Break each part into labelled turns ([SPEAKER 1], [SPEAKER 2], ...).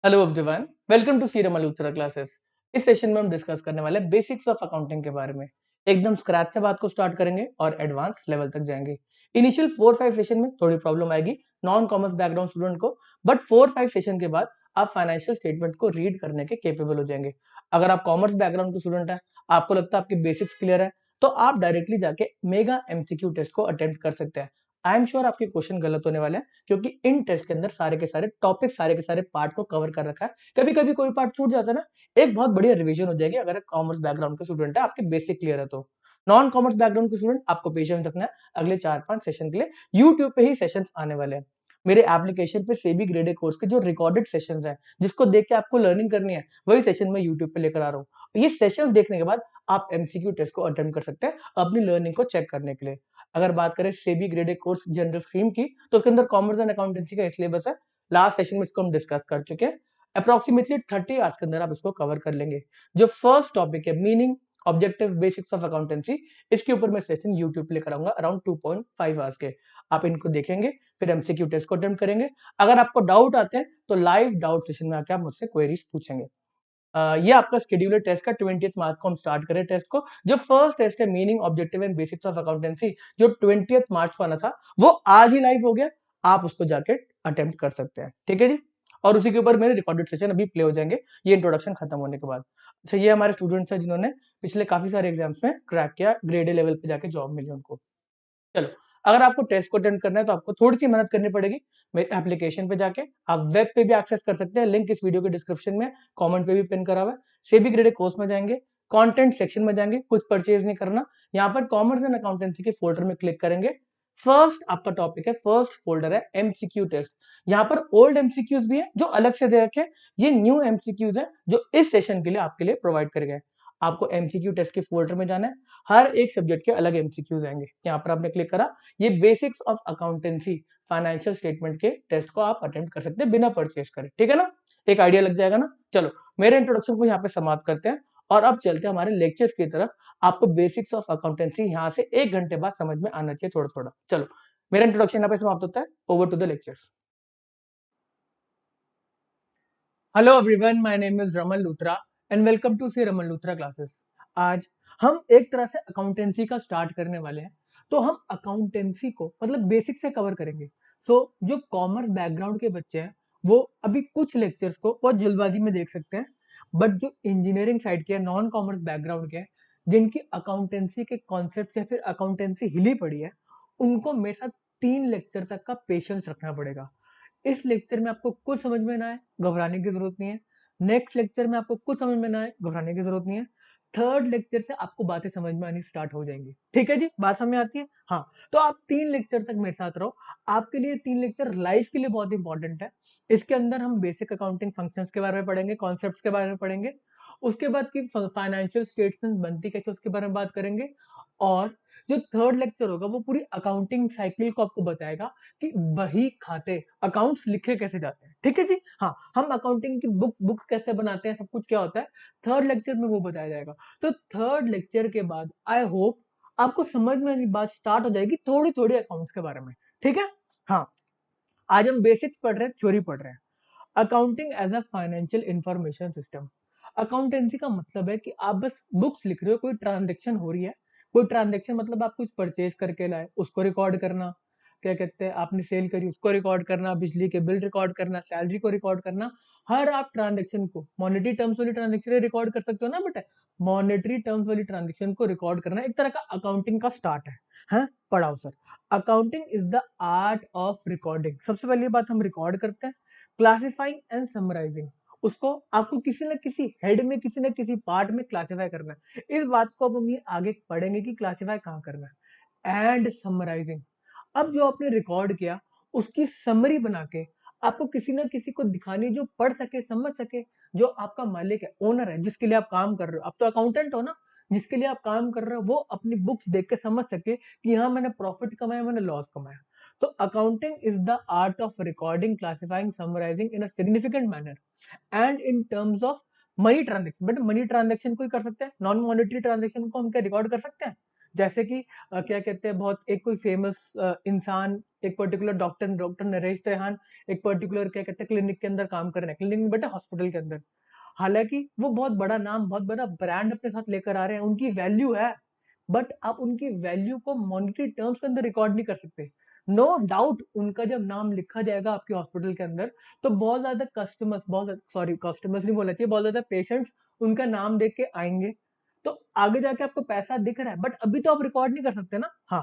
[SPEAKER 1] Hello everyone, welcome to Seeram Malhotra classes. इस session में हम डिस्कस करने वाले हैं बेसिक्स ऑफ अकाउंटिंग के बारे में। एकदम स्क्रैच से बात को स्टार्ट करेंगे और एडवांस लेवल तक जाएंगे। इनिशियल 4-5 सेशन में थोड़ी प्रॉब्लम आएगी नॉन कॉमर्स बैकग्राउंड स्टूडेंट को, बट 4-5 सेशन के बाद आप फाइनेंशियल स्टेटमेंट को रीड करने के केपेबल हो जाएंगे। अगर आप कॉमर्स बैकग्राउंड के स्टूडेंट हैं, आपको लगता है आपके बेसिक्स क्लियर है, तो आप डायरेक्टली जाके मेगा एमसीक्यू टेस्ट को अटेम्प्ट कर सकते हैं। आई एम श्योर आपके क्वेश्चन गलत होने वाले हैं, क्योंकि इन टेस्ट के अंदर सारे के सारे टॉपिक, सारे के सारे पार्ट को कवर कर रखा है। कभी-कभी कोई पार्ट छूट जाता है ना, एक बहुत बढ़िया रिवीजन हो जाएगी अगर आप कॉमर्स बैकग्राउंड के स्टूडेंट है, आपके बेसिक क्लियर है तो। नॉन कॉमर्स बैकग्राउंड के स्टूडेंट, आपको पेशेंस रखना है। अगले 4-5 सेशन के लिए यूट्यूब पे ही सेशंस आने वाले हैं। मेरे एप्लीकेशन पे सेबी ग्रेडेड कोर्स के जो रिकॉर्डेड सेशंस हैं, जिसको देख के आपको लर्निंग करनी है, वही सेशन मैं यूट्यूब पे लेकर आ रहा हूँ। ये सेशंस देखने के बाद आप एमसीक्यू टेस्ट को अटेम्प्ट कर सकते हैं अपनी लर्निंग को चेक करने के लिए। अगर बात करें SEBI graded course general stream की, तो उसके अंदर कॉमर्स एंड अकाउंटेंसी का सिलेबस है। लास्ट सेशन में इसको हम डिस्कस कर चुके हैं। अप्रोक्सीमेटली 30 आवर्स के अंदर आप इसको कवर कर लेंगे। जो फर्स्ट टॉपिक है meaning, objective, basics of accountancy, इसके ऊपर मैं सेशन यूट्यूब पे लेकर आऊंगा अराउंड 2.5 आवर्स के। आप इनको देखेंगे, फिर एमसीक्यू टेस्ट को अटेम्प्ट करेंगे। अगर आपको डाउट आते हैं तो लाइव डाउट सेशन में आके आप मुझसे क्वेरीज पूछेंगे। ये आपका शेड्यूल है टेस्ट का। 20th मार्च को हम स्टार्ट करें टेस्ट को। जो फर्स्ट टेस्ट है meaning, objective and basics of accountancy, जो 20th मार्च को आना था, वो आज ही लाइव हो गया। आप उसको जाके अटेम्प्ट कर सकते हैं, ठीक है जी। और उसी के ऊपर मेरे रिकॉर्डेड सेशन अभी प्ले हो जाएंगे, ये इंट्रोडक्शन खत्म होने के बाद। अच्छा, ये हमारे स्टूडेंट्स हैं जिन्होंने पिछले काफी सारे एग्जाम्स में क्रैक किया, ग्रेड ए लेवल पे जाके जॉब मिली उनको। चलो, अगर आपको टेस्ट को अटेम्प्ट करना है तो आपको थोड़ी सी मेहनत करनी पड़ेगी। मेरे एप्लीकेशन पे जाके आप वेब पे भी एक्सेस कर सकते हैं, लिंक इस वीडियो के डिस्क्रिप्शन में, कमेंट पे भी पिन करा हुआ है। सेबी ग्रेडेड कोर्स में जाएंगे, कंटेंट सेक्शन में जाएंगे, कुछ परचेज नहीं करना। यहाँ पर कॉमर्स एंड अकाउंटेंसी के फोल्डर में क्लिक करेंगे। फर्स्ट आपका टॉपिक है, फर्स्ट फोल्डर है एमसीक्यू टेस्ट। यहाँ पर ओल्ड एमसीक्यूज भी है जो अलग से दे रखे हैं, ये न्यू एमसीक्यूज है जो इस सेशन के लिए आपके लिए प्रोवाइड करे गए। आपको एमसीक्यू टेस्ट के फोल्डर में जाना है। हर एक सब्जेक्ट के अलग एमसीक्यूज आएंगे। यहाँ पर आपने क्लिक करा, ये basics of accountancy financial statement के टेस्ट को आप अटेम्प्ट कर सकते हैं बिना परचेज करे, ठीक है ना। एक आइडिया लग जाएगा ना। चलो, मेरे इंट्रोडक्शन को यहाँ पे समाप्त करते हैं और अब चलते हैं हमारे लेक्चर्स की तरफ। आपको बेसिक्स ऑफ अकाउंटेंसी यहाँ से 1 घंटे बाद समझ में आना चाहिए थोड़ा थोड़ा। चलो, मेरा इंट्रोडक्शन यहाँ पे समाप्त होता है। Over to the lectures. Hello everyone, my name is Raman Luthra and welcome to C Raman Luthra classes. आज हम एक तरह से अकाउंटेंसी का स्टार्ट करने वाले हैं। तो हम अकाउंटेंसी को मतलब बेसिक से कवर करेंगे। जो कॉमर्स बैकग्राउंड के बच्चे हैं, वो अभी कुछ लेक्चर्स को बहुत जल्दबाजी में देख सकते हैं, बट जो इंजीनियरिंग साइड के नॉन कॉमर्स बैकग्राउंड के हैं, जिनकी अकाउंटेंसी के कॉन्सेप्ट या फिर अकाउंटेंसी हिली पड़ी है, उनको मेरे साथ 3 लेक्चर तक का पेशेंस रखना पड़ेगा। इस लेक्चर में आपको कुछ समझ में ना आए, घबराने की जरूरत नहीं है। नेक्स्ट लेक्चर में आपको कुछ समझ में ना आए, घबराने की जरूरत नहीं है। थर्ड लेक्चर से आपको बातें समझ में आनी स्टार्ट हो जाएंगी, ठीक है जी, बात समझ में आती है। हाँ, तो आप 3 लेक्चर तक मेरे साथ रहो। आपके लिए 3 लेक्चर लाइफ के लिए बहुत इंपॉर्टेंट है। इसके अंदर हम बेसिक अकाउंटिंग फंक्शंस के बारे में पढ़ेंगे, कॉन्सेप्ट्स के बारे में पढ़ेंगे। उसके बाद की फाइनेंशियल स्टेटमेंट बनती कैसे, उसके बारे में बात करेंगे। और जो थर्ड लेक्चर होगा वो पूरी अकाउंटिंग साइकिल को आपको बताएगा कि बही खाते, अकाउंट्स लिखे कैसे जाते हैं, ठीक है जी। हाँ, हम अकाउंटिंग की बुक्स कैसे बनाते हैं, सब कुछ क्या होता है, थर्ड लेक्चर में वो बताया जाएगा। तो थर्ड लेक्चर के बाद आई होप आपको समझ में आनी बात स्टार्ट हो जाएगी थोड़ी थोड़ी अकाउंट्स के बारे में, ठीक है। हाँ, आज हम बेसिक्स पढ़ रहे हैं, थ्योरी पढ़ रहे हैं। Accounting as a financial information system. Accountancy का मतलब है कि आप बस बुक्स लिख रहे हो, कोई ट्रांजेक्शन हो रही है, कोई ट्रांजेक्शन मतलब आप कुछ परचेज करके लाए, उसको रिकॉर्ड करना, क्या कहते हैं, आपने सेल करी उसको रिकॉर्ड करना, बिजली के बिल रिकॉर्ड करना, सैलरी को रिकॉर्ड करना। हर आप ट्रांजेक्शन को, मॉनेटरी टर्म्स वाली ट्रांजेक्शन रिकॉर्ड कर सकते हो ना बेटा, मॉनेटरी टर्म्स वाली ट्रांजेक्शन को रिकॉर्ड करना एक तरह का अकाउंटिंग का स्टार्ट है। हाँ, पढ़ाओ sir. Accounting is the art of recording. सबसे पहली बात हम रिकॉर्ड करते हैं, क्लासिफाइंग एंड समराइजिंग। उसको आपको किसी न किसी हेड में, किसी न किसी पार्ट में क्लासिफाई करना है। इस बात को अब हम ये आगे पढ़ेंगे कि क्लासिफाई कहाँ करना है। एंड समराइजिंग, अब जो आपने रिकॉर्ड किया उसकी समरी बना के आपको किसी ना किसी को दिखानी, जो पढ़ सके, समझ सके। जो आपका मालिक है, ओनर है, जिसके लिए आप काम कर रहे हो, आप तो अकाउंटेंट हो ना, जिसके लिए आप काम कर रहे हो, वो अपनी बुक्स देख के समझ सके कि हाँ, मैंने प्रॉफिट कमाया, मैंने लॉस कमाया। तो accounting is the art of recording, classifying, summarising in a significant manner and in terms of money transaction. But money transaction को ही कर सकते हैं, नॉन मॉनेटरी ट्रांजेक्शन को हम क्या रिकॉर्ड कर सकते हैं? जैसे कि क्या कहते हैं, बहुत एक कोई फेमस इंसान, एक particular doctor doctor Naresh Trehan एक पर्टिकुलर क्या कहते हैं क्लिनिक के अंदर काम कर रहे हैं, क्लिनिक में बेटा हॉस्पिटल के अंदर। हालांकि वो बहुत बड़ा नाम, बहुत बड़ा ब्रांड अपने साथ लेकर आ रहे हैं, उनकी वैल्यू है, बट आप उनकी वैल्यू को मॉनेटरी टर्म्स के अंदर रिकॉर्ड नहीं कर सकते। नो डाउट उनका जब नाम लिखा जाएगा आपके हॉस्पिटल के अंदर, तो बहुत ज्यादा कस्टमर्स, बहुत सॉरी कस्टमर्स नहीं बोलना चाहिए, बहुत ज्यादा पेशेंट्स उनका नाम देख के आएंगे। तो आगे जाके आपको पैसा दिख रहा है, बट अभी तो आप रिकॉर्ड नहीं कर सकते ना। हाँ,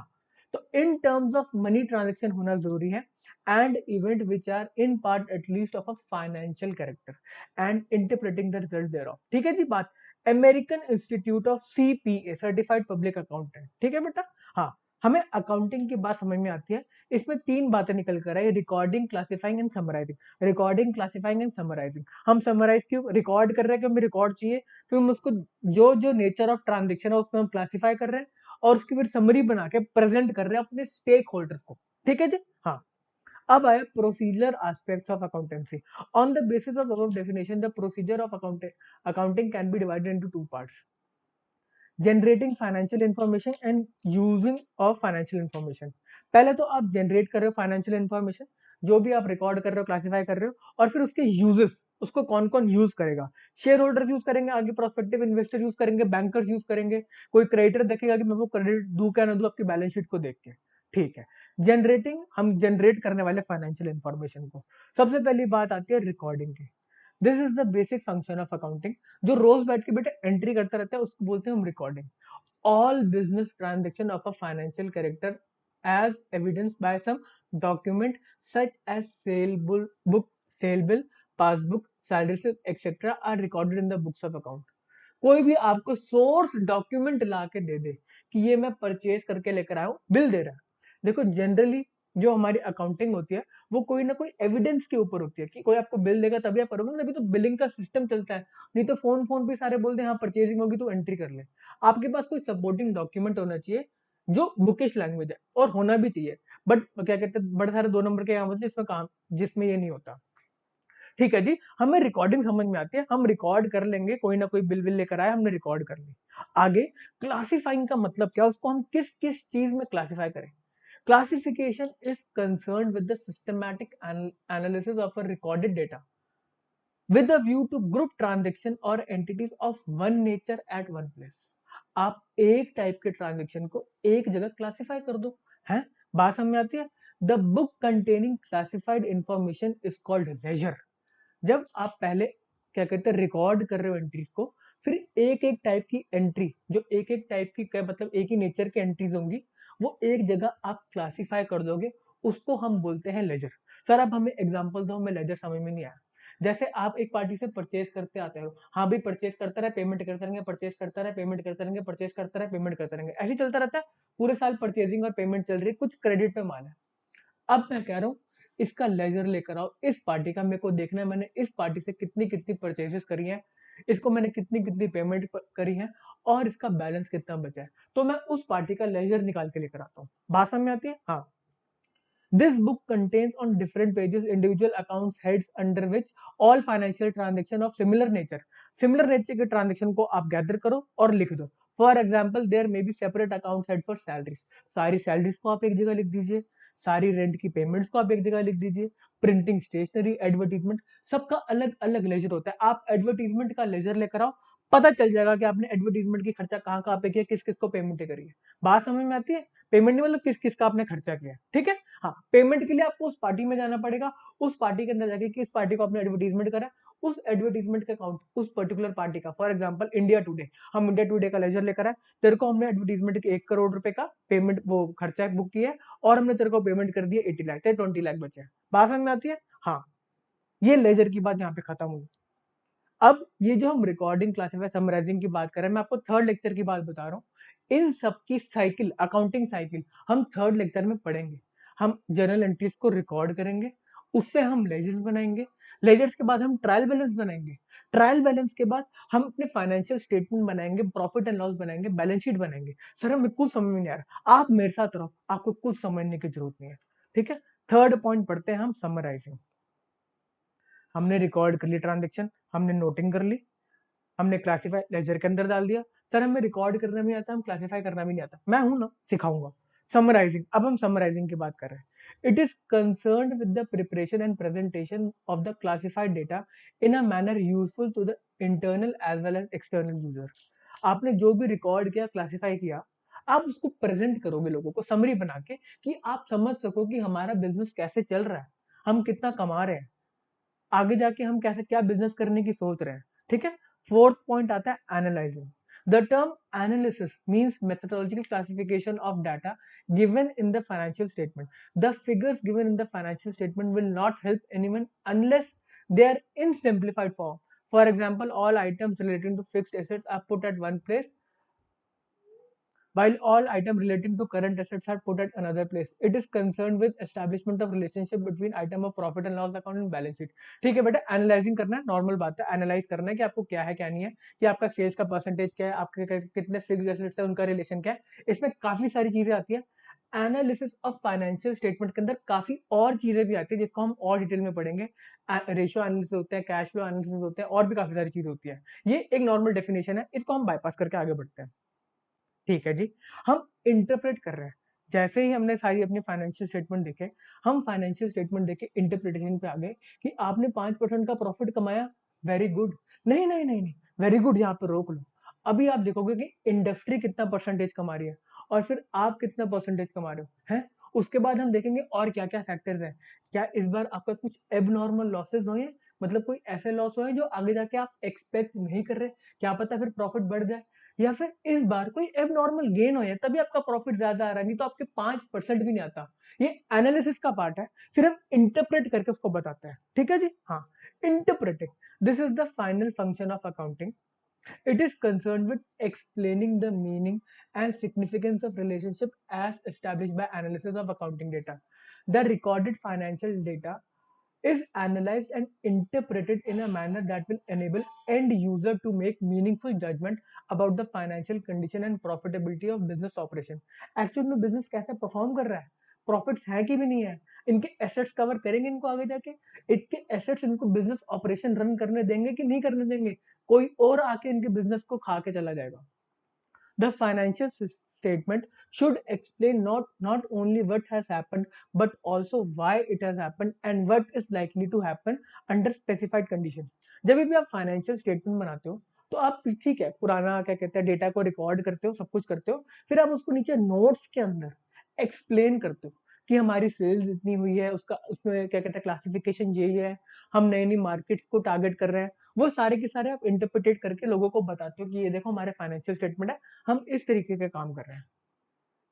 [SPEAKER 1] तो in terms of money transaction होना जरूरी है, and event which are in part at least of a financial character and interpreting the result thereof. ठीक है जी बात। American Institute of CPA, certified public accountant. ठीक है बेटा। हाँ, हमें अकाउंटिंग की बात समझ में आती है। इसमें तीन बातें निकल कर आई, recording, classifying and summarising. Recording, classifying and summarising. हम समराइज क्यों रिकॉर्ड कर रहे हैं, कि हमें रिकॉर्ड चाहिए, तो हम उसको जो जो नेचर ऑफ ट्रांजेक्शन है उसमें हम क्लासिफाई कर रहे हैं, और उसकी फिर समरी बना के प्रेजेंट कर रहे हैं अपने स्टेक होल्डर्स को। ठीक है जी। हाँ, अब आया procedure aspects of accountancy. On the basis of above definition, the procedure of accounting can be divided into two parts: generating financial information and using of financial information. पहले तो आप जनरेट कर रहे हो फाइनेंशियल इंफॉर्मेशन, जो भी आप record कर रहे हो, क्लासिफाई कर रहे हो, और फिर उसके यूजेस, उसको कौन कौन यूज करेगा। शेयर होल्डर्स यूज करेंगे, आगे प्रोस्पेक्टिव इन्वेस्टर यूज करेंगे, बैंकर्स यूज करेंगे, कोई क्रेडिटर देखेगा कि मैं वो क्रेडिट दूं क्या ना दूं आपकी बैलेंस शीट को देख के। ठीक है। जनरेटिंग, हम जनरेट करने वाले फाइनेंशियल इंफॉर्मेशन को। सबसे पहली बात आती है रिकॉर्डिंग की। This is the basic function of accounting. जो रोज बैठ के बेटा एंट्री करता रहता है उसको बोलते हैं हम recording. All business transaction of a financial character as evidenced by some document such as sale book, sale bill, passbook, salary slip, etc. are recorded in the books of account. कोई भी आपको सोर्स डॉक्यूमेंट ला के दे दे कि ये मैं purchase करके लेकर आया हूं, बिल दे रहा है। देखो जनरली जो हमारी अकाउंटिंग होती है वो कोई ना कोई एविडेंस के ऊपर होती है, कि कोई आपको बिल देगा तभी आप करोगे ना, तभी तो बिलिंग का सिस्टम चलता है। नहीं तो फोन फोन पे सारे बोलते हैं हाँ परचेजिंग होगी तो एंट्री कर ले। आपके पास कोई सपोर्टिंग डॉक्यूमेंट होना चाहिए जो बुकिश लैंग्वेज है, और होना भी चाहिए। बट क्या कहते हैं, बड़े सारे दो नंबर के काम होते हैं जिसमें काम, जिसमें ये नहीं होता। ठीक है जी, हमें रिकॉर्डिंग समझ में आती है, हम रिकॉर्ड कर लेंगे, कोई ना कोई बिल बिल लेकर आए, हमने रिकॉर्ड कर ली। आगे क्लासिफाइंग का मतलब क्या, उसको हम किस किस चीज में क्लासिफाई करें। Classification is concern with the systematic analysis of a recorded data with a view to group transaction or entities of one nature at one place। आप एक टाइप के ट्रांजेक्शन को एक जगह क्लासिफाई कर दो। है, बात समझ में आती है। The book containing classified information is called laser. जब आप पहले क्या कहते हैं रिकॉर्ड कर रहे हो एंट्रीज को, फिर एक एक टाइप की एंट्री, जो एक एक टाइप की क्या मतलब एक ही नेचर की एंट्रीज होंगी, वो एक जगह आप क्लासिफाई कर दोगे, उसको हम बोलते हैं लेजर। सर अब हमें एग्जांपल दो, हमें लेजर समझ में नहीं आया। जैसे आप एक पार्टी से परचेज करते आते हो, हाँ भाई परचेज करता रहे, पेमेंट करते रहेंगे, परचेज करता रहे, पेमेंट करते रहेंगे, परचेज करता रहे, पेमेंट करते रहेंगे, ऐसे चलता रहता है। पूरे साल परचेजिंग और पेमेंट चल रही है, कुछ क्रेडिट पे माल है। अब मैं कह रहा हूँ इसका लेजर लेकर आओ, इस पार्टी का मेरे को देखना है, मैंने इस पार्टी से कितनी कितनी परचेजेस करी है, इसको मैंने कितनी कितनी पेमेंट करी है, और इसका बैलेंस कितना बचा है, तो मैं उस पार्टी का लेजर निकाल के लेकर आता हूँ। बात समझ में आती है। हाँ, this book contains on different pages individual accounts heads under which all financial transaction of similar nature के transaction को आप गैदर करो और लिख दो। For example there may be separate account head for salaries, सारी सैलरीज को आप एक जगह लिख दीजिए, सारी रेंट की पेमेंट्स को आप एक जगह लिख दीजिए, प्रिंटिंग, स्टेशनरी, एडवर्टीजमेंट, सबका अलग अलग लेजर होता है। आप एडवर्टीजमेंट का लेजर लेकर आओ, पता चल जाएगा कि आपने एडवर्टीजमेंट की खर्चा कहाँ कहाँ पे किया, किस किस को पेमेंट करी है। बात समझ में आती है। पेमेंट नहीं मतलब किस किस का आपने खर्चा किया। ठीक है। हाँ, पेमेंट के लिए आपको उस पार्टी में जाना पड़ेगा, उस पार्टी के अंदर जाके किस पार्टी को आपने एडवर्टीजमेंट करा, उस एडवर्टीजमेंट का अकाउंट उस पर्टिकुलर पार्टी का। फॉर एग्जांपल इंडिया टुडे, हम इंडिया टुडे का लेजर लेकर आए, तेरे को हमने एडवर्टीजमेंट के 1 करोड़ रुपए का पेमेंट वो खर्चा बुक किया है, और हमने तेरे को पेमेंट कर दिया 80 लाख, तेरे 20 लाख बचे हैं। बात समझ में आती है। हाँ, ये लेजर की बात यहाँ पे खत्म हुई। अब ये जो हम रिकॉर्डिंग, क्लासिफाई, समराइजिंग की बात कर रहे हैं, मैं आपको थर्ड लेक्चर की बात बता रहा हूँ। इन सब की साइकिल, अकाउंटिंग साइकिल हम थर्ड लेक्चर में पढ़ेंगे। हम जर्नल एंट्रीज को रिकॉर्ड करेंगे, उससे हम लेजर्स बनाएंगे, लेजर्स के बाद हम ट्रायल बैलेंस बनाएंगे, ट्रायल बैलेंस के बाद हम अपने फाइनेंशियल स्टेटमेंट बनाएंगे, प्रॉफिट एंड लॉस बनाएंगे, बैलेंस शीट बनाएंगे। सर हमें कुछ समझ में नहीं आ रहा, आप मेरे साथ रहो, आपको कुछ समझने की जरूरत नहीं है। ठीक है। थर्ड पॉइंट पढ़ते हैं हम, समराइजिंग। हमने रिकॉर्ड कर ली ट्रांजेक्शन, हमने नोटिंग कर ली, हमने क्लासिफाई लेजर के अंदर डाल दिया, सर हमें रिकॉर्ड करना भी नहीं आता, हम क्लासिफाई करना भी नहीं आता। मैं हूं ना, सिखाऊंगा। समराइजिंग, अब हम समराइजिंग की बात कर रहे हैं। It is concerned with the preparation and presentation of the classified data in a manner useful to the internal as well as external user. आपने जो भी रिकॉर्ड किया, क्लासिफाई किया, आप उसको प्रेजेंट करोगे लोगों को समरी बना के, कि आप समझ सको कि हमारा बिजनेस कैसे चल रहा है, हम कितना कमा रहे हैं, आगे जाके हम कैसे क्या बिजनेस करने की सोच रहे हैं। ठीक है। फोर्थ पॉइंट आता है analysing. The term analysis means methodological classification of data given in the financial statement. The figures given in the financial statement will not help anyone unless they are in simplified form. For example, all items relating to fixed assets are put at one place, while all items relating to current assets are put at another place. It is concerned with establishment of relationship between item of profit and loss account and balance sheet. ठीक है बेटा, analysing करना है, normal बात है। Analyse करना है कि आपको क्या है क्या नहीं है, कि आपका सेल्स का परसेंटेज क्या है, आपके कितने फिक्स्ड एसेट्स है, उनका रिलेशन क्या है। इसमें काफी सारी चीजें आती है। एनालिसिस ऑफ फाइनेंशियल स्टेटमेंट के अंदर काफी और चीजें भी आती है, जिसको हम और डिटेल में पढ़ेंगे। रेशियो एनालिसिस होते हैं, कैश फ्लो एनालिसिस होते हैं, और भी काफी सारी चीजें होती है। ये एक नॉर्मल डेफिनेशन है, इसको हम बाईपास करके आगे बढ़ते हैं। ठीक है जी। हम इंटरप्रेट कर रहे हैं। जैसे ही हमने सारी अपनी फाइनेंशियल स्टेटमेंट देखे, हम फाइनेंशियल स्टेटमेंट देखे इंटरप्रिटेशन पे आ गए, कि आपने 5% का प्रॉफिट कमाया, वेरी गुड। नहीं नहीं नहीं नहीं, वेरी गुड यहाँ पे रोक लो। अभी आप देखोगे कि इंडस्ट्री कितना परसेंटेज कमा रही है, और फिर आप कितना परसेंटेज कमा रहे हो है। उसके बाद हम देखेंगे और क्या क्या फैक्टर्स हैं। क्या इस बार आपका कुछ एबनॉर्मल लॉसेस हुए हैं, मतलब कोई ऐसे लॉस हुए हैं जो आगे जाके आप एक्सपेक्ट नहीं कर रहे, क्या पता फिर प्रॉफिट बढ़ जाए। या फिर इस बार कोई एबनॉर्मल गेन हो जाए, तभी आपका प्रॉफिट ज्यादा आ रहा है, नहीं तो आपके 5% भी नहीं आता। ये एनालिसिस का पार्ट है। फिर हम इंटरप्रेट करके उसको बताते हैं। ठीक है जी। हाँ, interpreting, this is the final function of accounting. It is concerned with explaining the meaning and significance of relationship as established by analysis of accounting data. The recorded financial data is analyzed and interpreted in a manner that will enable end user to make meaningful judgment about the financial condition and profitability of business operation. Actual में business कैसे perform कर रहा है, profits है कि भी नहीं है, इनके एसेट्स कवर करेंगे इनको आगे जाके, इनके एसेट्स इनको बिजनेस ऑपरेशन रन करने देंगे कि नहीं करने देंगे, कोई और आके इनके बिजनेस को खा के चला जाएगा। The financial statement should explain not only what has happened, but also why it has happened and what is likely to happen under specified conditions. जब भी आप फाइनेंशियल स्टेटमेंट बनाते हो, तो आप ठीक है पुराना क्या कहते हैं डेटा को रिकॉर्ड करते हो, सब कुछ करते हो, फिर आप उसको नीचे नोट्स के अंदर एक्सप्लेन करते हो कि हमारी सेल्स इतनी हुई है, उसका उसमें क्या कहते हैं क्लासिफिकेशन यही है, हम नई नई मार्केट्स को टारगेट कर रहे हैं। वो सारे के सारे आप इंटरप्रिटेट करके लोगों को बताते हो कि ये देखो हमारे फाइनेंशियल स्टेटमेंट है, हम इस तरीके के काम कर रहे हैं।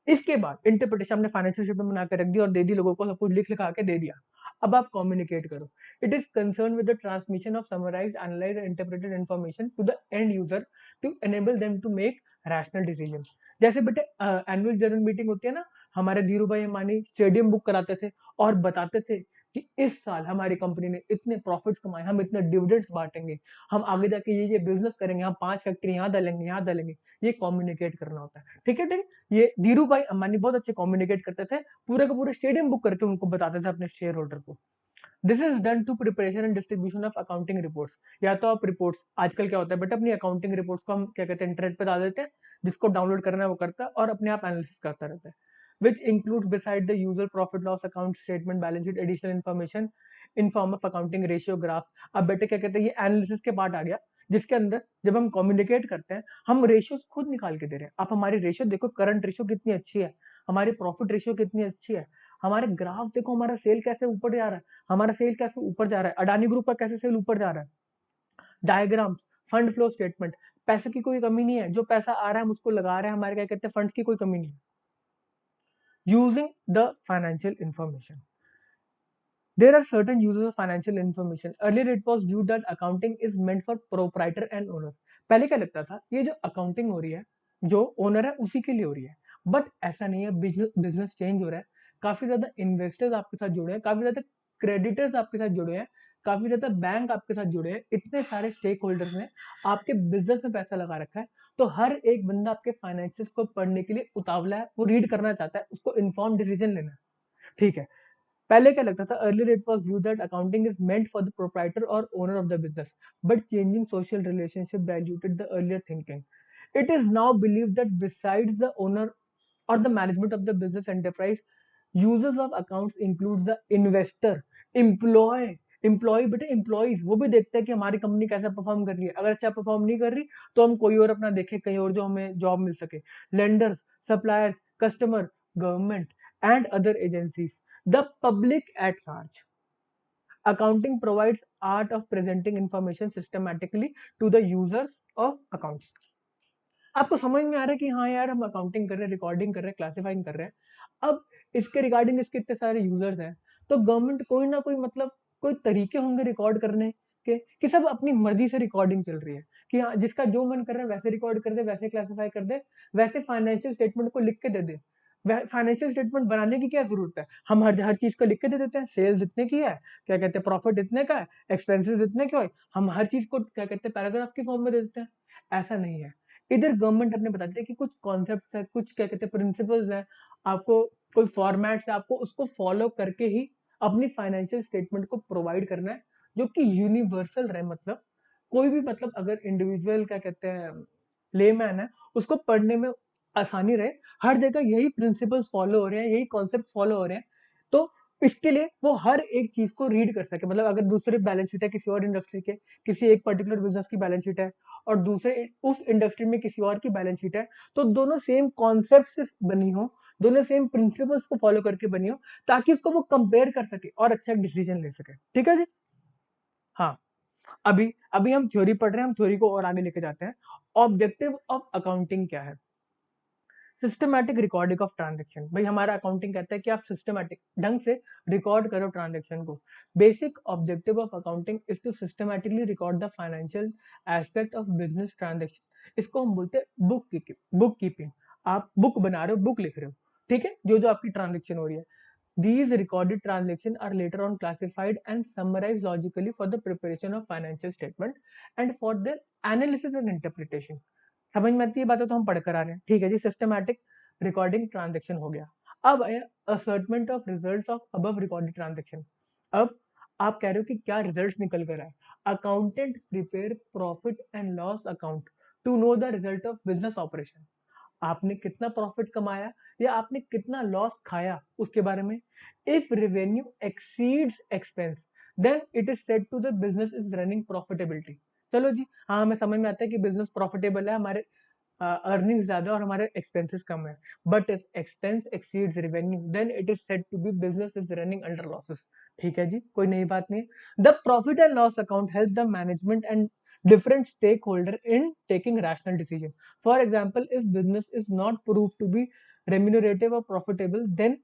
[SPEAKER 1] इसके बाद इंटरप्रिटेशन हमने फाइनेंशियल स्टेटमेंट बना के रख दी और दे दी लोगों को, सब कुछ लिख लिखा के दे दिया। अब आप कम्युनिकेट करो। It is concern with the transmission of summarise analyse interpreted information to the end user to enable them to make rational decision. जैसे बेटे एनुअल जनरल मीटिंग होती है ना, हमारे धीरू भाई अंबानी स्टेडियम बुक कराते थे और बताते थे कि इस साल हमारी कंपनी ने इतने प्रॉफिट्स कमाए, हम इतने डिविडेंड्स बांटेंगे, हम आगे जाके ये बिजनेस करेंगे, हम 5 फैक्ट्री यहाँ डालेंगे, यहाँ डालेंगे। ये कम्युनिकेट करना होता है। ठीक है ठीक है। ये धीरू भाई अंबानी बहुत अच्छे कम्युनिकेट करते थे, पूरे का पूरे स्टेडियम बुक करके उनको बताते थे अपने शेयर होल्डर को। This is done to preparation and distribution of accounting reports. या तो आप रिपोर्ट्स, आजकल क्या होता है बेटा, अपनी अकाउंटिंग रिपोर्ट्स को हम क्या कहते हैं इंटरनेट पे डाल देते हैं, जिसको डाउनलोड करना है वो करता है और अपने आप एनालिसिस करता रहता है। which includes beside the usual profit loss account statement balance sheet additional information in form of accounting ratio graph। अब बेटे क्या कहते हैं, ये एनालिसिस के पार्ट आ गया, जिसके अंदर जब हम कम्युनिकेट करते हैं, हम रेशियोज खुद निकाल के दे रहे हैं। आप हमारी रेशियो देखो, करंट रेशियो कितनी अच्छी है, हमारी प्रॉफिट रेशियो कितनी अच्छी है, हमारे ग्राफ देखो, हमारा सेल कैसे ऊपर जा रहा है, हमारा सेल कैसे ऊपर जा रहा है, अडानी ग्रुप का कैसे सेल ऊपर जा रहा है। डायग्राम्स, फंड फ्लो स्टेटमेंट, पैसे की कोई कमी नहीं है, जो पैसा आ रहा है हम उसको लगा रहे हैं, हमारे क्या कहते हैं फंड्स की कोई कमी नहीं है। Using the financial information. There are certain uses of financial information. Earlier it was viewed that accounting is meant for proprietor and owner. पहले क्या लगता था, ये जो अकाउंटिंग हो रही है, जो ओनर है उसी के लिए हो रही है, बट ऐसा नहीं है। बिजनेस चेंज हो रहा है, काफी ज्यादा इन्वेस्टर्स आपके साथ जुड़े हैं, काफी ज्यादा क्रेडिटर्स आपके साथ जुड़े हैं, काफी ज्यादा बैंक आपके साथ जुड़े हैं, इतने सारे स्टेक होल्डर्स ने आपके बिजनेस में पैसा लगा रखा है। तो हर एक बंदा आपके फाइनेंशियल्स को पढ़ने के लिए उतावला है, वो रीड करना चाहता है, उसको इन्फॉर्म डिसीजन लेना है। ठीक है। पहले क्या लगता था, earlier it was view that accounting is meant for the proprietor और owner of the business, but changing social relationship diluted the earlier thinking. It is now believed that besides the owner or the management of the business enterprise, users of accounts includes the investor, employee, बेटे employees वो भी देखते हैं कि हमारी company कैसा perform कर रही है। अगर अच्छा परफॉर्म नहीं कर रही तो हम कोई और अपना देखें, कहीं और जो हमें जॉब मिल सके। Lenders, suppliers, customer, government and other agencies, the public at large. Accounting provides art of presenting information systematically to the users of accounts. आपको समझ में आ रहा है कि हाँ यार हम अकाउंटिंग कर रहे हैं, रिकॉर्डिंग कर रहे हैं, क्लासिफाइंग कर रहे हैं। अब इसके रिगार्डिंग इसके इतने सारे यूजर्स हैं, तो गवर्नमेंट कोई ना कोई मतलब कोई तरीके होंगे रिकॉर्ड करने के, कि सब अपनी मर्जी से रिकॉर्डिंग चल रही है कि हाँ जिसका जो मन कर रहा है वैसे रिकॉर्ड कर दे, वैसे क्लासिफाई कर दे, वैसे फाइनेंशियल स्टेटमेंट को लिख के दे दे। फाइनेंशियल स्टेटमेंट बनाने की क्या जरूरत है, हम हर चीज को लिख के दे देते हैं। सेल्स इतने की है, क्या कहते हैं प्रॉफिट इतने का है, एक्सपेंसेस इतने के है, हम हर चीज को क्या कहते हैं पैराग्राफ की फॉर्म में दे देते हैं। ऐसा नहीं है। इधर गवर्नमेंट अपने बताती है कि कुछ कॉन्सेप्ट्स है, कुछ क्या कहते हैं प्रिंसिपल्स है, आपको कोई फॉर्मेट्स है, आपको उसको फॉलो करके ही अपनी फाइनेंशियल स्टेटमेंट को प्रोवाइड करना है, जो कि यूनिवर्सल रहे। मतलब कोई भी मतलब अगर इंडिविजुअल क्या कहते हैं लेमैन है, उसको पढ़ने में आसानी रहे, हर जगह यही प्रिंसिपल्स फॉलो हो रहे हैं, यही कॉन्सेप्ट फॉलो हो रहे हैं, तो इसके लिए वो हर एक चीज को रीड कर सके। मतलब अगर दूसरे बैलेंस शीट है किसी और इंडस्ट्री के, किसी एक पर्टिकुलर बिजनेस की बैलेंस शीट है, और दूसरे उस इंडस्ट्री में किसी और की बैलेंस शीट है, तो दोनों सेम कॉन्सेप्ट से बनी हो, दोनों सेम प्रिंसिपल्स को फॉलो करके बनी हो, ताकि इसको वो कंपेयर कर सके और अच्छा डिसीजन ले सके। ठीक है जी। हाँ, अभी अभी हम थ्योरी पढ़ रहे हैं, हम थ्योरी को और आगे लेके जाते हैं। ऑब्जेक्टिव ऑफ अकाउंटिंग क्या है? Systematic recording of transaction. भाई हमारा अकाउंटिंग कहता है कि आप सिस्टमैटिक ढंग से रिकॉर्ड करो ट्रांजेक्शन को। Basic objective of accounting is to systematically record the financial aspect of business transaction. इसको हम बोलते हैं बुक कीपिंग। आप बुक बना रहे हो, बुक लिख रहे हो, ठीक है, जो जो आपकी ट्रांजेक्शन हो रही है। These recorded transactions are later on classified and summarized logically for the preparation of financial statement and for their analysis and interpretation. समझ में आती है बातें तो हम पढ़ कर आ रहे हैं। ठीक है जी, सिस्टमैटिक रिकॉर्डिंग ट्रांजेक्शन हो गया। अब आया ascertainment of results of above recorded transaction. अब आप कह रहे हो कि क्या रिजल्ट्स निकल कर आए। Accountant prepare profit and loss account to know the result of business operation. आपने कितना प्रॉफिट कमाया या आपने कितना लॉस खाया उसके बारे में। If revenue exceeds expense then it is said to the business is running profitability. चलो जी, हाँ हमें समझ में आता है कि बिजनेस प्रॉफिटेबल है, हमारे अर्निंग ज्यादा और हमारे एक्सपेंसेस कम है। But if expense exceeds revenue then it is said to be business is running under losses. ठीक है जी, कोई नई बात नहीं है। The profit and loss account help the management and different stakeholder in taking rational decision. For example, if business is not proved to be remunerative or profitable, then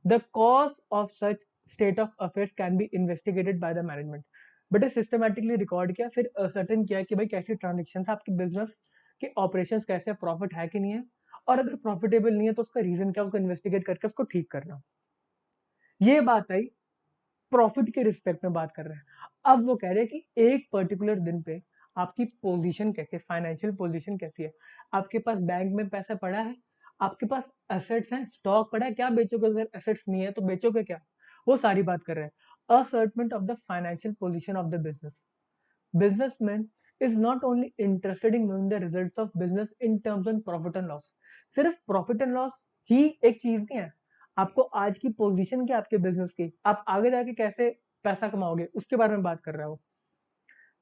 [SPEAKER 1] the cause of such state of affairs can be investigated by the management. But systematically record किया, फिर certain किया कि भाई कैसी transaction है आपकी, business के operations कैसे, प्रॉफिट है कि नहीं है, और अगर प्रॉफिटेबल नहीं है तो उसका रीजन क्या, उसको इन्वेस्टिगेट करके उसको ठीक करना। ये बात आई, प्रॉफिट के रिस्पेक्ट में बात कर रहे हैं। अब वो कह रहे हैं कि एक पर्टिकुलर दिन पे आपकी पोजीशन कैसी है, फाइनेंशियल पोजीशन कैसी है, आपके पास बैंक में पैसा पड़ा है, आपके पास एसेट्स हैं, स्टॉक पड़ा है, क्या बेचोगे, अगर एसेट्स नहीं है तो बेचोगे क्या, वो सारी बात कर रहे हैं। Ascertainment of the financial position of the business. businessman is not only interested in knowing the results of business in terms of profit and loss. सिर्फ प्रॉफिट एंड लॉस ही एक चीज नहीं है, आपको आज की पोजीशन क्या आपके बिजनेस की, आप आगे जाके कैसे पैसा कमाओगे, उसके बारे में बात कर रहा हो।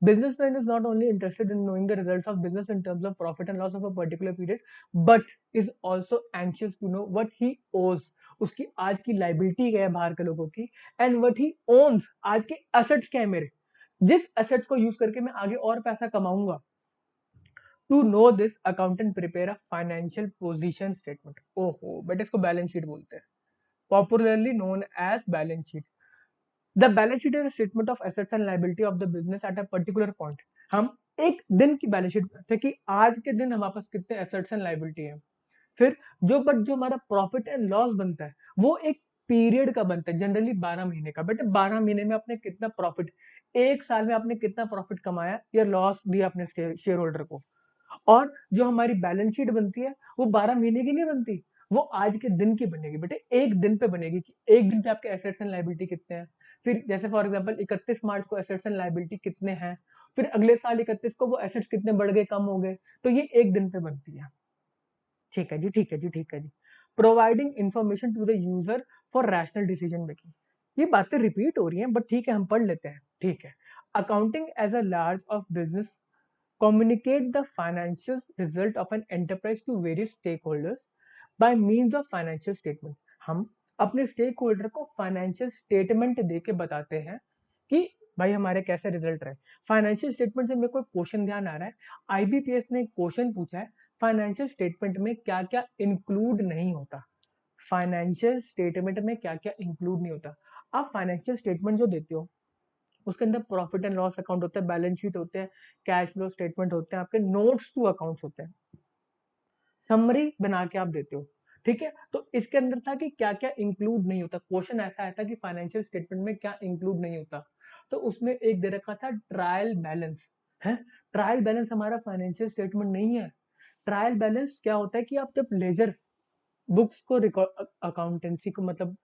[SPEAKER 1] Businessman is not only interested in knowing the results of business in terms of profit and loss of a particular period, but is also anxious to know what he owes, उसकी आज की लाइबिलिटी क्या है बाहर के लोगों की, and what he owns, आज के assets क्या है मेरे, जिस assets को यूज करके मैं आगे और पैसा कमाऊंगा। To know this accountant prepare a financial position statement. ओहो बेटा, इसको बैलेंस शीट बोलते हैं, popularly known as balance sheet. The balance sheet is a statement of assets and liability of the business at a particular point. हम एक दिन की balance sheet बनाते हैं कि आज के दिन हमारे पास कितने एसेट्स एंड लायबिलिटी है। फिर जो हमारा प्रॉफिट एंड लॉस बनता है वो एक पीरियड का बनता है, जनरली 12 महीने का। बेटे 12 महीने में आपने कितना प्रॉफिट, एक साल में आपने कितना प्रॉफिट कमाया या लॉस दिया अपने शेयर होल्डर को। और जो हमारी बैलेंस शीट बनती है वो 12 महीने की नहीं बनती, वो आज के दिन की बनेगी। बेटे एक दिन पे बनेगी कि एक दिन पे आपके एसेट्स एंड लायबिलिटी कितने हैं। फिर जैसे फॉर एग्जांपल 31 मार्च को एसेट्स एंड लायबिलिटी कितने हैं, फिर अगले साल 31 को वो एसेट्स कितने बढ़ गए, कम हो गए, तो ये एक दिन पे बनती है। ठीक है जी, ठीक है जी, ठीक है जी। Providing information to the user for rational decision making. ये बातें रिपीट हो रही हैं, बट ठीक है, हम पढ़ लेते हैं। ठीक है। Accounting as a large of business communicate the financial result of an enterprise to various stakeholders by means of financial statement। हम अपने स्टेक होल्डर को फाइनेंशियल स्टेटमेंट दे के बताते हैं कि भाई हमारे कैसे रिजल्ट रहे। फाइनेंशियल स्टेटमेंट से मेरे को क्वेश्चन ध्यान आ रहा है, आईबीपीएस ने एक क्वेश्चन पूछा है, फाइनेंशियल स्टेटमेंट में क्या क्या इंक्लूड नहीं होता। फाइनेंशियल स्टेटमेंट में क्या क्या इंक्लूड नहीं होता। आप फाइनेंशियल स्टेटमेंट जो देते हो उसके अंदर प्रॉफिट एंड लॉस अकाउंट होता है, बैलेंस शीट होते हैं, कैश फ्लो स्टेटमेंट होते हैं, आपके नोट्स टू अकाउंट्स होते हैं, समरी बना के आप देते हो। ठीक है, तो इसके अंदर था कि क्या क्या इंक्लूड नहीं होता। क्वेश्चन ऐसा आया था कि फाइनेंशियल स्टेटमेंट में क्या इंक्लूड नहीं होता, तो उसमें एक दे रखा था ट्रायल बैलेंस है। ट्रायल बैलेंस हमारा फाइनेंशियल स्टेटमेंट नहीं है। ट्रायल बैलेंस क्या होता है कि आप जब लेजर बुक्स को रिकॉर्ड, अकाउंटेंसी को मतलब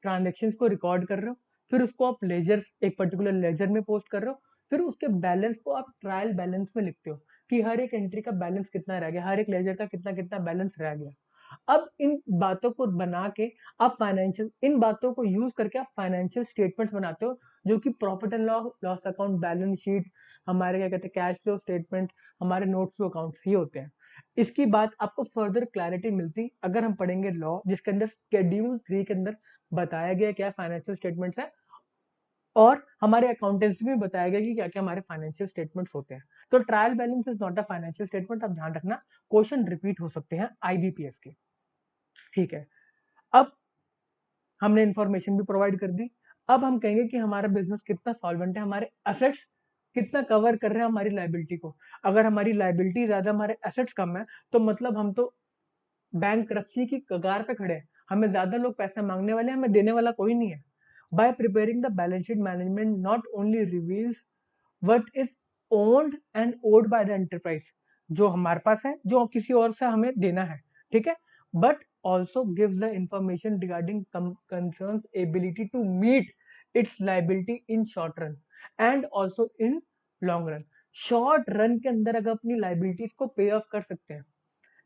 [SPEAKER 1] ट्रांजेक्शन्स को रिकॉर्ड कर रहे हो, फिर उसको आप लेजर, एक पर्टिकुलर लेजर में पोस्ट कर रहे हो, फिर उसके बैलेंस को आप ट्रायल बैलेंस में लिखते हो कि हर एक एंट्री का बैलेंस कितना रह गया, हर एक लेजर का कितना कितना बैलेंस रह गया। अब इन बातों को बना के आप फाइनेंशियल, इन बातों को यूज करके आप फाइनेंशियल स्टेटमेंट्स बनाते हो, जो कि profit and loss account, balance sheet, हमारे क्या कहते हैं कैश फ्लो स्टेटमेंट, हमारे नोट्स टू अकाउंट्स ये होते हैं। इसकी बात आपको फर्दर क्लैरिटी मिलती अगर हम पढ़ेंगे लॉ, जिसके अंदर शेड्यूल 3 के अंदर बताया गया क्या फाइनेंशियल स्टेटमेंट्स है, और हमारे अकाउंटेंसी में बताया गया कि क्या क्या हमारे फाइनेंशियल स्टेटमेंट्स होते हैं। तो trial balance is not a financial statement, आप ध्यान रखना, क्वेश्चन रिपीट हो सकते हैं आईबीपीएस के। ठीक है, अब हमने इंफॉर्मेशन भी प्रोवाइड कर दी। अब हम कहेंगे कि हमारा बिजनेस कितना सॉल्वेंट है, हमारे एसेट्स कितना कवर कर रहे हैं हमारी लाइबिलिटी को। अगर हमारी लाइबिलिटी ज्यादा, हमारे एसेट्स कम है, तो मतलब हम तो बैंक करप्सी की कगार पे खड़े हैं, हमें ज्यादा लोग पैसे मांगने वाले हैं, हमें देने वाला कोई नहीं है। By preparing the balance sheet, management not only reveals what is owned and owed by the enterprise, जो हमारे पास है, जो किसी और से हमें देना है, ठीक है, but also gives the information regarding concern's ability to meet its liability in short run and also in long run. Short run के अंदर अगर अपनी लाइबिलिटीज को पे ऑफ कर सकते हैं,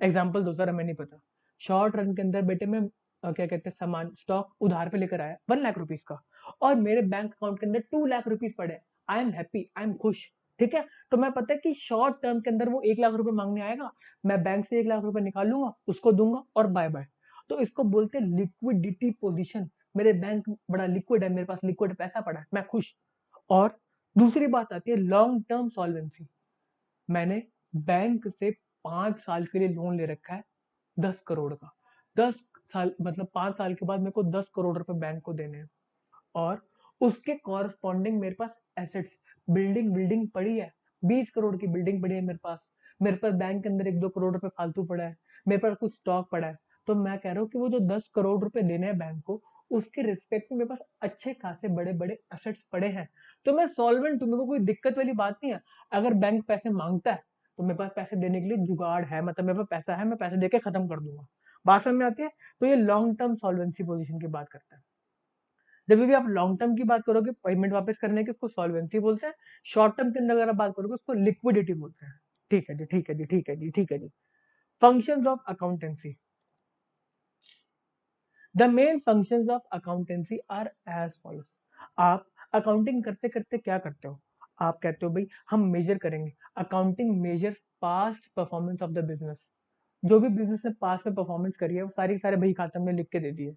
[SPEAKER 1] एग्जाम्पल दो सर, हमें नहीं पता, शॉर्ट रन के अंदर बेटे मैं क्या कहते हैं सामान स्टॉक उधार पे लेकर आया 1 लाख रुपीज का, और मेरे बैंक अकाउंट के अंदर 2 लाख रुपीज पड़े, I am happy, I am खुश। ठीक है, तो मैं पता है कि शॉर्ट टर्म के अंदर वो 1 लाख रुपए मांगने आएगा, मैं बैंक से 1 लाख रुपए निकाल लूंगा, उसको दूंगा और बाय बाय। तो इसको बोलते हैं लिक्विडिटी पोजिशन, मेरे बैंक बड़ा लिक्विड है, मेरे पास लिक्विड पैसा पड़ा है, मैं खुश। और दूसरी बात आती है लॉन्ग टर्म सॉल्वेंसी। मैंने बैंक से 5 साल के लिए लोन ले रखा है 10 करोड़ का, 10 साल मतलब 5 साल के बाद मेरे को 10 करोड़ रुपए बैंक को देने हैं, और उसके कॉरस्पॉन्डिंग मेरे पास एसेट्स, बिल्डिंग बिल्डिंग पड़ी है, 20 करोड़ की बिल्डिंग पड़ी है मेरे पास, मेरे पास बैंक के अंदर 1-2 करोड़ रुपए फालतू पड़ा है, मेरे पास कुछ स्टॉक पड़ा है। तो मैं कह रहा हूँ कि वो जो 10 करोड़ रुपए देने हैं बैंक को, उसके रिस्पेक्ट में मेरे पास अच्छे खासे बड़े बड़े एसेट्स पड़े हैं, तो मैं सॉल्वेंट हूँ, मेरे को कोई दिक्कत वाली बात नहीं है। अगर बैंक पैसे मांगता है तो मेरे पास पैसे देने के लिए जुगाड़ है, मतलब मेरे पास पैसा है, मैं पैसे देके खत्म कर दूंगा। बात समझ में आती है? तो ये लॉन्ग टर्म सॉल्वेंसी पोजीशन की बात करता है। जब भी आप लॉन्ग टर्म की बात करोगे पेमेंट वापस करने की, उसको सॉल्वेंसी बोलते हैं। शॉर्ट टर्म के अंदर अगर आप बात करोगे उसको लिक्विडिटी बोलते हैं। ठीक है जी, ठीक है जी, ठीक है जी, ठीक है जी। Functions of accountancy, the main functions of accountancy are as follows. आप अकाउंटिंग करते करते क्या करते हो, आप कहते हो भाई हम मेजर करेंगे, accounting measures past performance of the business. जो भी बिजनेस ने पास्ट में परफॉर्मेंस करी है वो सारी सारे बही खाते में लिख के दे दिए।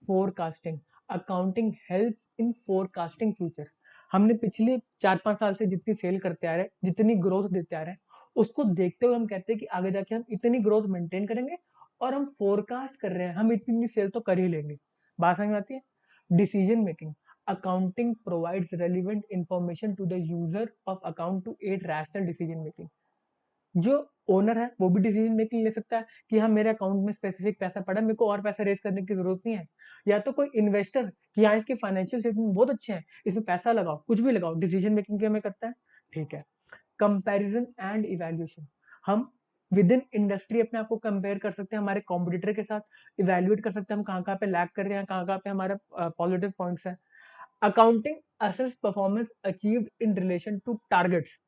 [SPEAKER 1] Forecasting, accounting help in forecasting future. हमने पिछले 4-5 साल से जितनी सेल करते आ रहे हैं, जितनी ग्रोथ देते आ रहे हैं, उसको देखते हुए हम कहते हैं कि आगे जाके हम इतनी ग्रोथ मेंटेन करेंगे, और हम फोरकास्ट कर रहे हैं हम इतनी सेल तो कर ही लेंगे। बात समझ में आती है? Decision making, accounting provides relevant information to the user of account to aid rational decision making. जो ओनर है वो भी डिसीजन मेकिंग ले सकता है कि हाँ मेरे अकाउंट में स्पेसिफिक पैसा पड़ा है, मेरे को और पैसा रेज करने की जरूरत नहीं है। या तो कोई इन्वेस्टर कि हाँ इसके फाइनेंशियल स्टेटमेंट बहुत अच्छे हैं, इसमें पैसा लगाओ, कुछ भी लगाओ, डिसीजन मेकिंग क्या में करता है। ठीक है, कंपैरिजन एंड इवैल्यूएशन, हम विद इन इंडस्ट्री अपने आप को कंपेयर कर सकते हैं हमारे कॉम्पिटिटर के साथ, इवैल्यूएट कर सकते हैं हम कहाँ कहाँ पे लैग कर रहे हैं, कहाँ कहाँ पे हमारे पॉजिटिव पॉइंट्स हैं। Accounting assess performance achieved in relation to targets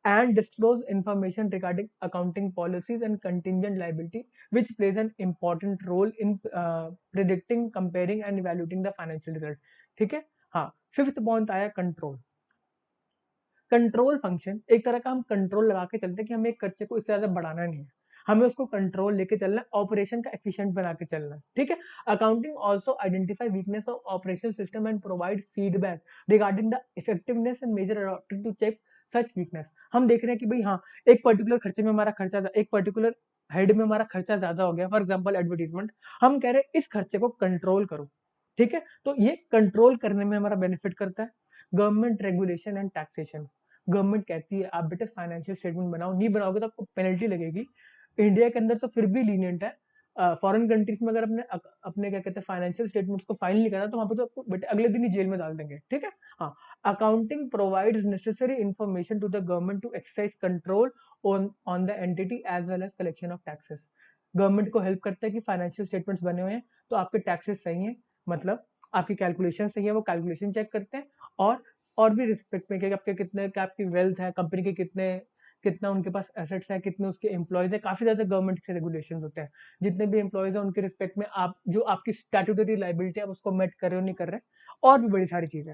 [SPEAKER 1] and disclose information regarding accounting policies and contingent liability, which plays an important role in predicting, comparing and evaluating the financial result. ठीक है, हाँ. Fifth point आया control. Control function एक तरह का हम control लगा के चलते हैं कि हमें एक खर्चे को इससे ज्यादा बढ़ाना नहीं है, हमें उसको कंट्रोल लेके चलना है, ऑपरेशन का एफिशिएंट बना के चलना है. ठीक है. Accounting also identify weakness of operation system and provide feedback regarding the effectiveness and measure adopted to check such weakness. हम देख रहे हैं कि भाई हाँ, एक पर्टिकुलर खर्चे में हमारा खर्चा, एक पर्टिकुलर हेड में हमारा खर्चा ज्यादा हो गया, फॉर एग्जाम्पल एडवर्टीजमेंट. हम कह रहे हैं इस खर्चे को कंट्रोल करो. ठीक है, तो ये कंट्रोल करने में हमारा बेनिफिट करता है. Government regulation and taxation. Government कहती है आप बेटे फाइनेंशियल स्टेटमेंट बनाओ, नहीं बनाओगे तो आपको पेनल्टी लगेगी. इंडिया के अंदर तो फिर भी लीनियंट है. फॉरेन कंट्रीज में अगर अपने अपने क्या कहते हैं फाइनेंशियल स्टेटमेंट्स को फाइल नहीं करा तो वहां पे तो आपको बेटे अगले दिन ही जेल में डाल देंगे. ठीक है, हाँ. Accounting provides necessary information to the government to exercise control on the entity as well as collection of taxes. Government को हेल्प करता है कि फाइनेंशियल स्टेटमेंट्स बने हुए हैं तो आपके टैक्सेस सही हैं, मतलब आपकी कैलकुलेशन सही है, वो कैलकुलेशन चेक करते हैं. और भी रिस्पेक्ट में कि आपके कितने, क्या आपकी वेल्थ है, कंपनी के कितने, कितना उनके पास एसेट्स है, कितने उसके एम्प्लॉयज है. काफी ज्यादा गवर्नमेंट के रेगुलेशन होते हैं. जितने भी एम्प्लॉयज है उनके रिस्पेक्ट में आप जो आपकी स्टैट्यूटरी लाइबिलिटी है उसको मेट कर रहे हो नहीं कर रहे, और भी बड़ी सारी चीजें.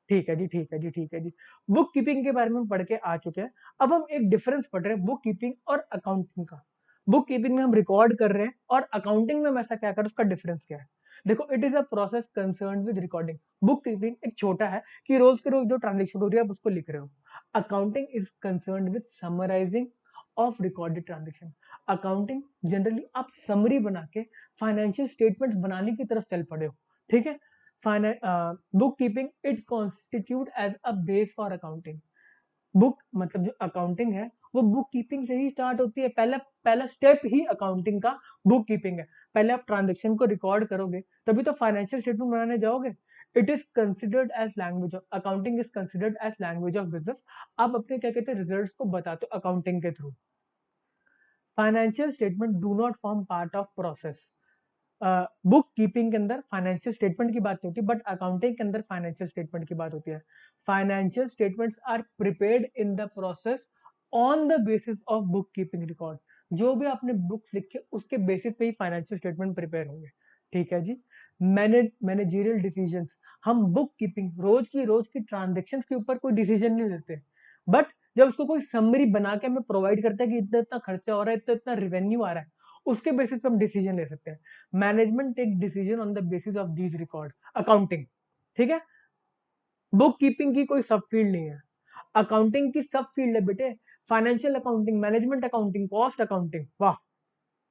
[SPEAKER 1] ठीक है जी, ठीक है जी, ठीक है जी. बुक कीपिंग के बारे में पढ़ के आ चुके हैं. अब हम एक डिफरेंस पढ़ रहे हैं बुक कीपिंग और अकाउंटिंग का. बुक कीपिंग में हम रिकॉर्ड कर रहे हैं और अकाउंटिंग में हम ऐसा क्या कर रहे हैं, उसका डिफरेंस क्या है. देखो, it is a process concern with recording. Book keeping एक छोटा है कि रोज के रोज जो ट्रांजेक्शन हो रही है आप उसको लिख रहे हो. Accounting is concern with summarising of recorded transaction. Accounting generally आप समरी बना के फाइनेंशियल स्टेटमेंट्स बनाने की तरफ चल पड़े हो. ठीक है. Book keeping it constitute as a base for accounting. Book मतलब जो अकाउंटिंग है वो बुक कीपिंग से ही स्टार्ट होती है. पहला पहला स्टेप ही अकाउंटिंग का बुक कीपिंग है. पहले आप ट्रांजेक्शन को रिकॉर्ड करोगे तभी तो फाइनेंशियल स्टेटमेंट बनाने जाओगे. It is considered as language of accounting, is considered as language of business. आप अपने क्या कहते हैं रिजल्ट्स को बताते हो अकाउंटिंग के through. Financial statement do not form part of process. Book keeping के अंदर फाइनेंशियल स्टेटमेंट की बात नहीं होती, बट अकाउंटिंग के अंदर फाइनेंशियल स्टेटमेंट की बात होती है. Financial statements are prepared in the process on the basis of book keeping record. जो भी आपने बुक्स लिखे उसके बेसिस पे ही फाइनेंशियल स्टेटमेंट प्रिपेयर होंगे. ठीक है जी. Managerial decisions. हम बुक कीपिंग रोज की ट्रांजेक्शन्स के ऊपर कोई डिसीजन नहीं लेते, बट जब उसको कोई समरी बना के हमें प्रोवाइड करता है कि इतना इतना खर्चा हो रहा है, इतना इतना रेवेन्यू आ रहा है, उसके बेसिस पे हम डिसीजन ले सकते हैं. Management take decision on the basis of these record. Accounting. ठीक है. बुक कीपिंग की कोई सब फील्ड नहीं है, अकाउंटिंग की सब फील्ड है बेटे. Financial accounting, management accounting, cost accounting. वाह.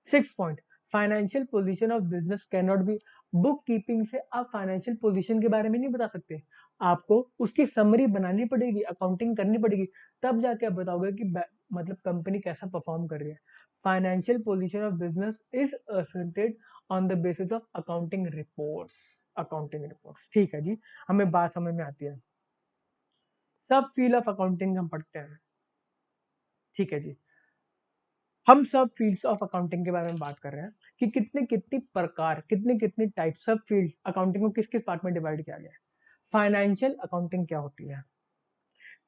[SPEAKER 1] Six point, financial position of business can not be. Book keeping से आप फाइनेंशियल पोजीशन के बारे में नहीं बता सकते, आपको उसकी समरी बनानी पड़ेगी, अकाउंटिंग करनी पड़ेगी, तब जाके आप बताओगे कि मतलब कंपनी कैसा परफॉर्म कर रही है. Financial position of business is asserted on the basis of accounting reports. Accounting reports. ठीक है जी, हमें बात समझ में आती है. सब फील्ड ऑफ अकाउंटिंग हम पढ़ते हैं. ठीक है जी. हम सब फील्ड्स ऑफ अकाउंटिंग के बारे में बात कर रहे हैं कि कितने कितनी प्रकार, कितने कितने टाइप्स ऑफ फील्ड्स अकाउंटिंग को किस किस पार्ट में डिवाइड किया गया है. फाइनेंशियल अकाउंटिंग क्या होती है.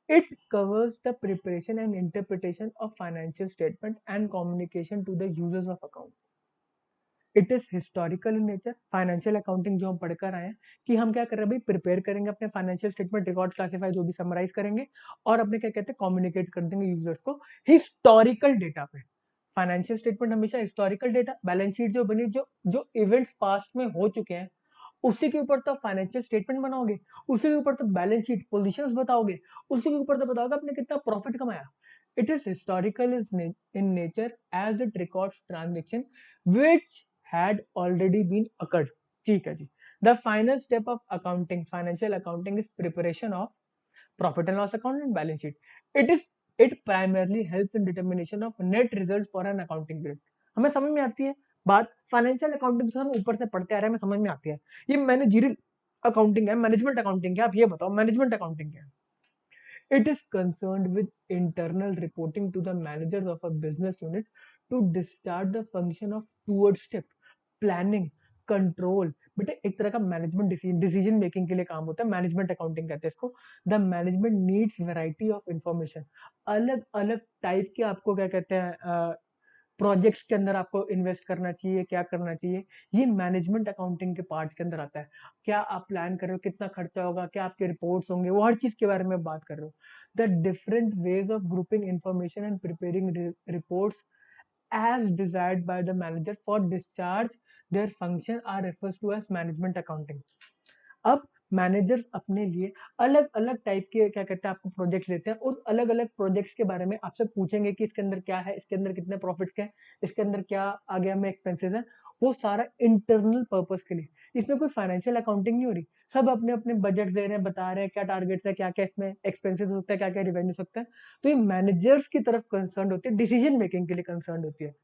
[SPEAKER 1] It covers the preparation and interpretation of financial statement and communication to the users of account. It is historical in nature. Financial accounting जो हम पढ़कर आए हैं कि हम क्या कर रहे हैं भाई, प्रिपेयर करेंगे अपने फाइनेंशियल स्टेटमेंट, रिकॉर्ड, क्लासिफाई जो भी समराइज करेंगे और अपने क्या कहते हैं कम्युनिकेट कर देंगे यूजर्स को हिस्टोरिकल डेटा पे. फाइनेंशियल स्टेटमेंट हमेशा हिस्टोरिकल डेटा, बैलेंस शीट जो बनी, जो जो इवेंट्स पास्ट में हो चुके हैं उसी के ऊपर तो फाइनेंशियल स्टेटमेंट बनाओगे, उसी के ऊपर तो बैलेंस शीट पोजीशंस बताओगे, उसी के ऊपर तो बताओगे आपने कितना प्रॉफिट कमाया. It is historical in nature as it records transaction which had already been occurred. ठीक है जी. The final step of accounting, financial accounting is preparation of profit and loss account and balance sheet. It primarily helps in determination of net results for an accounting period. हमें समझ में आती है बात. Financial accounting से हम ऊपर से पढ़ते आ रहे हैं, हमें समझ में आती है. ये मैनेजरियल अकाउंटिंग है, मैनेजमेंट अकाउंटिंग है. आप ये बताओ मैनेजमेंट अकाउंटिंग क्या है. It is concerned with internal reporting to the managers of a business unit to discharge the function of stewardship, planning, control, बेटे एक तरह का मैनेजमेंट डिसीजन मेकिंग के लिए काम होता है, मैनेजमेंट अकाउंटिंग कहते हैं इसको। The management needs variety of information, अलग अलग टाइप के आपको क्या कहते हैं प्रोजेक्ट्स के अंदर आपको इन्वेस्ट करना चाहिए, क्या करना चाहिए, ये मैनेजमेंट अकाउंटिंग के पार्ट के अंदर आता है। क्या आप प्लान कर रहे हो, कितना खर्चा होगा, क्या आपके रिपोर्ट्स होंगे, वो हर चीज के बारे में बात कर रहे हो। The different ways of grouping information and preparing reports as desired by the manager for discharge their function are refers to as management accounting। अब मैनेजर्स अपने लिए अलग अलग टाइप के क्या कहते हैं आपको प्रोजेक्ट्स देते हैं और अलग अलग प्रोजेक्ट्स के बारे में आपसे पूछेंगे कि इसके अंदर क्या है, इसके अंदर कितने प्रॉफिट्स हैं, इसके अंदर क्या आगे हमें एक्सपेंसेस हैं। वो सारा इंटरनल पर्पस के लिए, इसमें कोई फाइनेंशियल अकाउंटिंग नहीं हो रही। सब अपने अपने बजट दे रहे हैं, बता रहे हैं क्या टारगेट्स है, क्या क्या इसमें एक्सपेंसेस होता है, क्या क्या रिवेन्यू सकता है। तो ये मैनेजर्स की तरफ कंसर्न होती है, डिसीजन मेकिंग के लिए कंसर्न होती है।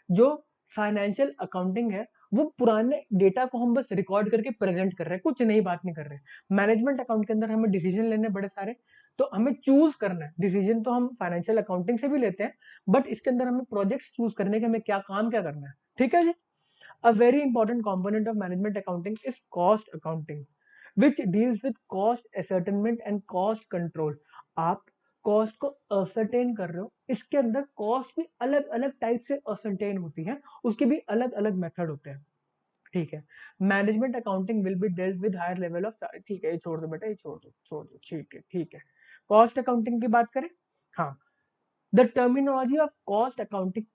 [SPEAKER 1] जो फाइनेंशियल अकाउंटिंग है वो पुराने डेटा को हम बस रिकॉर्ड करके प्रेजेंट कर रहे हैं, कुछ नई बात नहीं कर रहे हैं। मैनेजमेंट अकाउंट के अंदर हमें डिसीजन लेने बड़े सारे, तो हमें चूज करना है। डिसीजन तो हम फाइनेंशियल अकाउंटिंग से भी लेते हैं, बट इसके अंदर हमें प्रोजेक्ट्स चूज करने के हमें क्या काम क्या करना है। ठीक है जी। A very important component of management accounting is cost accounting which deals with cost ascertainment and cost control। आप कॉस्ट को असरटेन कर रहे हो, इसके अंदर कॉस्ट भी अलग अलग टाइप से असरटेन होती है, उसके भी अलग अलग मेथड होते हैं। ठीक है। Management accounting will be dealt with higher level of, ठीक है ये छोड़ दो बेटा, ये छोड़ दो ठीक है ठीक है। कॉस्ट अकाउंटिंग की बात करें, हाँ, the terminology of cost accounting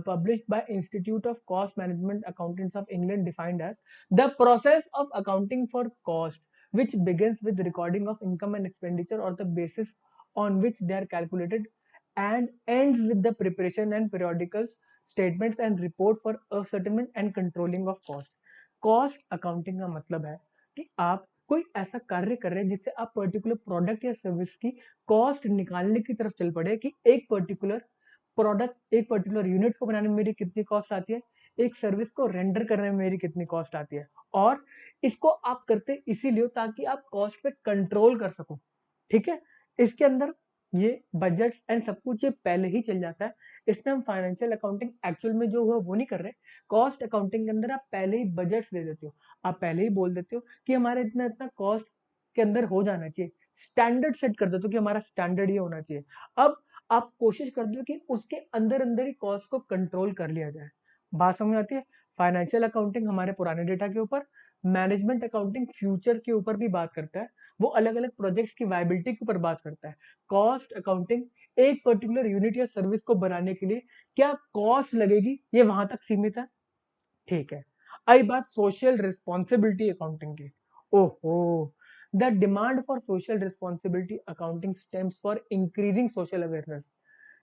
[SPEAKER 1] published by Institute of Cost Management Accountants of England defined as the process of accounting for cost, which begins with recording of income and expenditure or the basis on which they are calculated, and ends with the preparation and periodical statements and report for ascertainment and controlling of cost। Cost accounting का मतलब है कि आप कोई ऐसा कार्य कर रहे हैं जिससे आप पर्टिकुलर प्रोडक्ट या सर्विस की कॉस्ट निकालने की तरफ चल पड़े कि एक पर्टिकुलर प्रोडक्ट, एक पर्टिकुलर यूनिट को बनाने में मेरी कितनी कॉस्ट आती है, एक सर्विस को रेंडर करने में मेरी कितनी कॉस्ट आती है। और इसको आप करते इसीलिए ताकि आप कॉस्ट पे कंट्रोल कर सको। ठीक है। इसके अंदर ये बजट्स एंड सब कुछ ये पहले ही चल जाता है। इसमें हम फाइनेंशियल अकाउंटिंग एक्चुअल में जो हुआ वो नहीं कर रहे। कॉस्ट अकाउंटिंग के अंदर आप पहले ही बजट्स दे देते हो, आप पहले ही बोल देते हो कि हमारे इतना इतना कॉस्ट के अंदर हो जाना चाहिए, स्टैंडर्ड सेट कर देते हो कि हमारा स्टैंडर्ड ये होना चाहिए। अब आप कोशिश कर दो कि उसके अंदर अंदर ही कॉस्ट को कंट्रोल कर लिया जाए। बात समझ आती है। फाइनेंशियल अकाउंटिंग हमारे पुराने डेटा के ऊपर, मैनेजमेंट अकाउंटिंग फ्यूचर के ऊपर भी बात करता है, वो अलग अलग प्रोजेक्ट्स की वायबिलिटी के ऊपर बात करता है। कॉस्ट अकाउंटिंग एक पर्टिकुलर यूनिट या सर्विस को बनाने के लिए क्या कॉस्ट लगेगी, ये वहां तक सीमित है। ठीक है। आई बात सोशल रिस्पॉन्सिबिलिटी अकाउंटिंग की। ओहो, the demand for social responsibility accounting stems for increasing social awareness.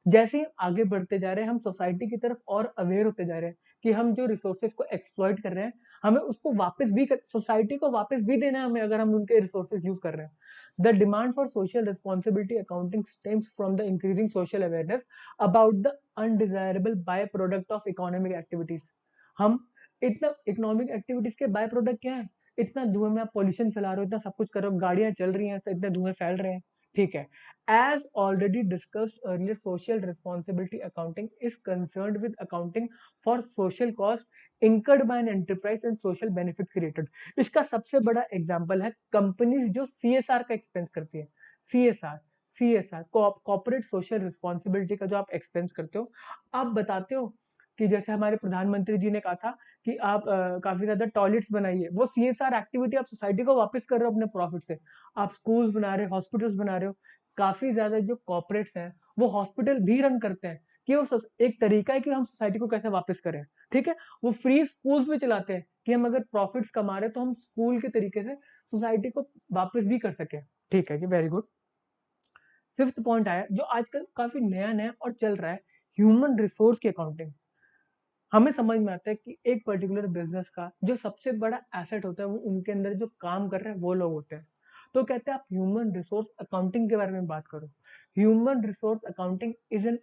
[SPEAKER 1] जैसे ही आगे बढ़ते जा रहे हैं हम सोसाइटी की तरफ और अवेयर होते जा रहे हैं कि हम जो रिसोर्सेज को एक्सप्लॉइट कर रहे हैं, हमें उसको वापस भी सोसाइटी को वापस भी देना है हमें, अगर हम उनके रिसोर्सेज यूज कर रहे हैं। The demand for social responsibility accounting stems from the increasing social awareness about the undesirable by product of economic activities. हम इतना इकोनॉमिक एक्टिविटीज के बाय प्रोडक्ट क्या है, इतना धुएं में आप पॉल्यूशन फैला रहे हो, इतना सब कुछ कर रहे हो, गाड़ियां चल रही हैं तो इतने धुएं फैल रहे हैं। ठीक है। As already discussed earlier, social responsibility accounting is concerned with accounting for social cost incurred by an enterprise and social benefit created। इसका सबसे बड़ा एग्जांपल है कंपनीज जो CSR का एक्सपेंस करती है। CSR, CSR corporate social responsibility का जो आप एक्सपेंस करते हो, आप बताते हो कि जैसे हमारे प्रधानमंत्री जी ने कहा था कि आप काफी ज्यादा टॉयलेट्स बनाइए, वो CSR एक्टिविटी आप सोसाइटी को वापस कर रहे हो अपने प्रॉफिट से। आप स्कूल्स बना रहे हो, हॉस्पिटल्स बना रहे हो। काफी ज्यादा जो कॉर्पोरेट्स हैं वो हॉस्पिटल भी रन करते हैं कि वो एक तरीका है कि हम सोसाइटी को कैसे वापस करें। ठीक है। वो फ्री स्कूल्स भी चलाते हैं कि हम अगर प्रॉफिट्स कमा रहे हैं तो हम स्कूल के तरीके से सोसाइटी को वापस भी कर सके। ठीक है जी, वेरी गुड। फिफ्थ पॉइंट आया जो आजकल काफी नया नया और चल रहा है, ह्यूमन रिसोर्स की अकाउंटिंग। हमें समझ में आता है कि एक पर्टिकुलर बिजनेस का जो सबसे बड़ा एसेट होता है वो उनके अंदर जो काम कर रहे हैं वो लोग होते हैं। तो कहते हैं आप ह्यूमन रिसोर्स अकाउंटिंग के बारे में बात करो। Human resource accounting is an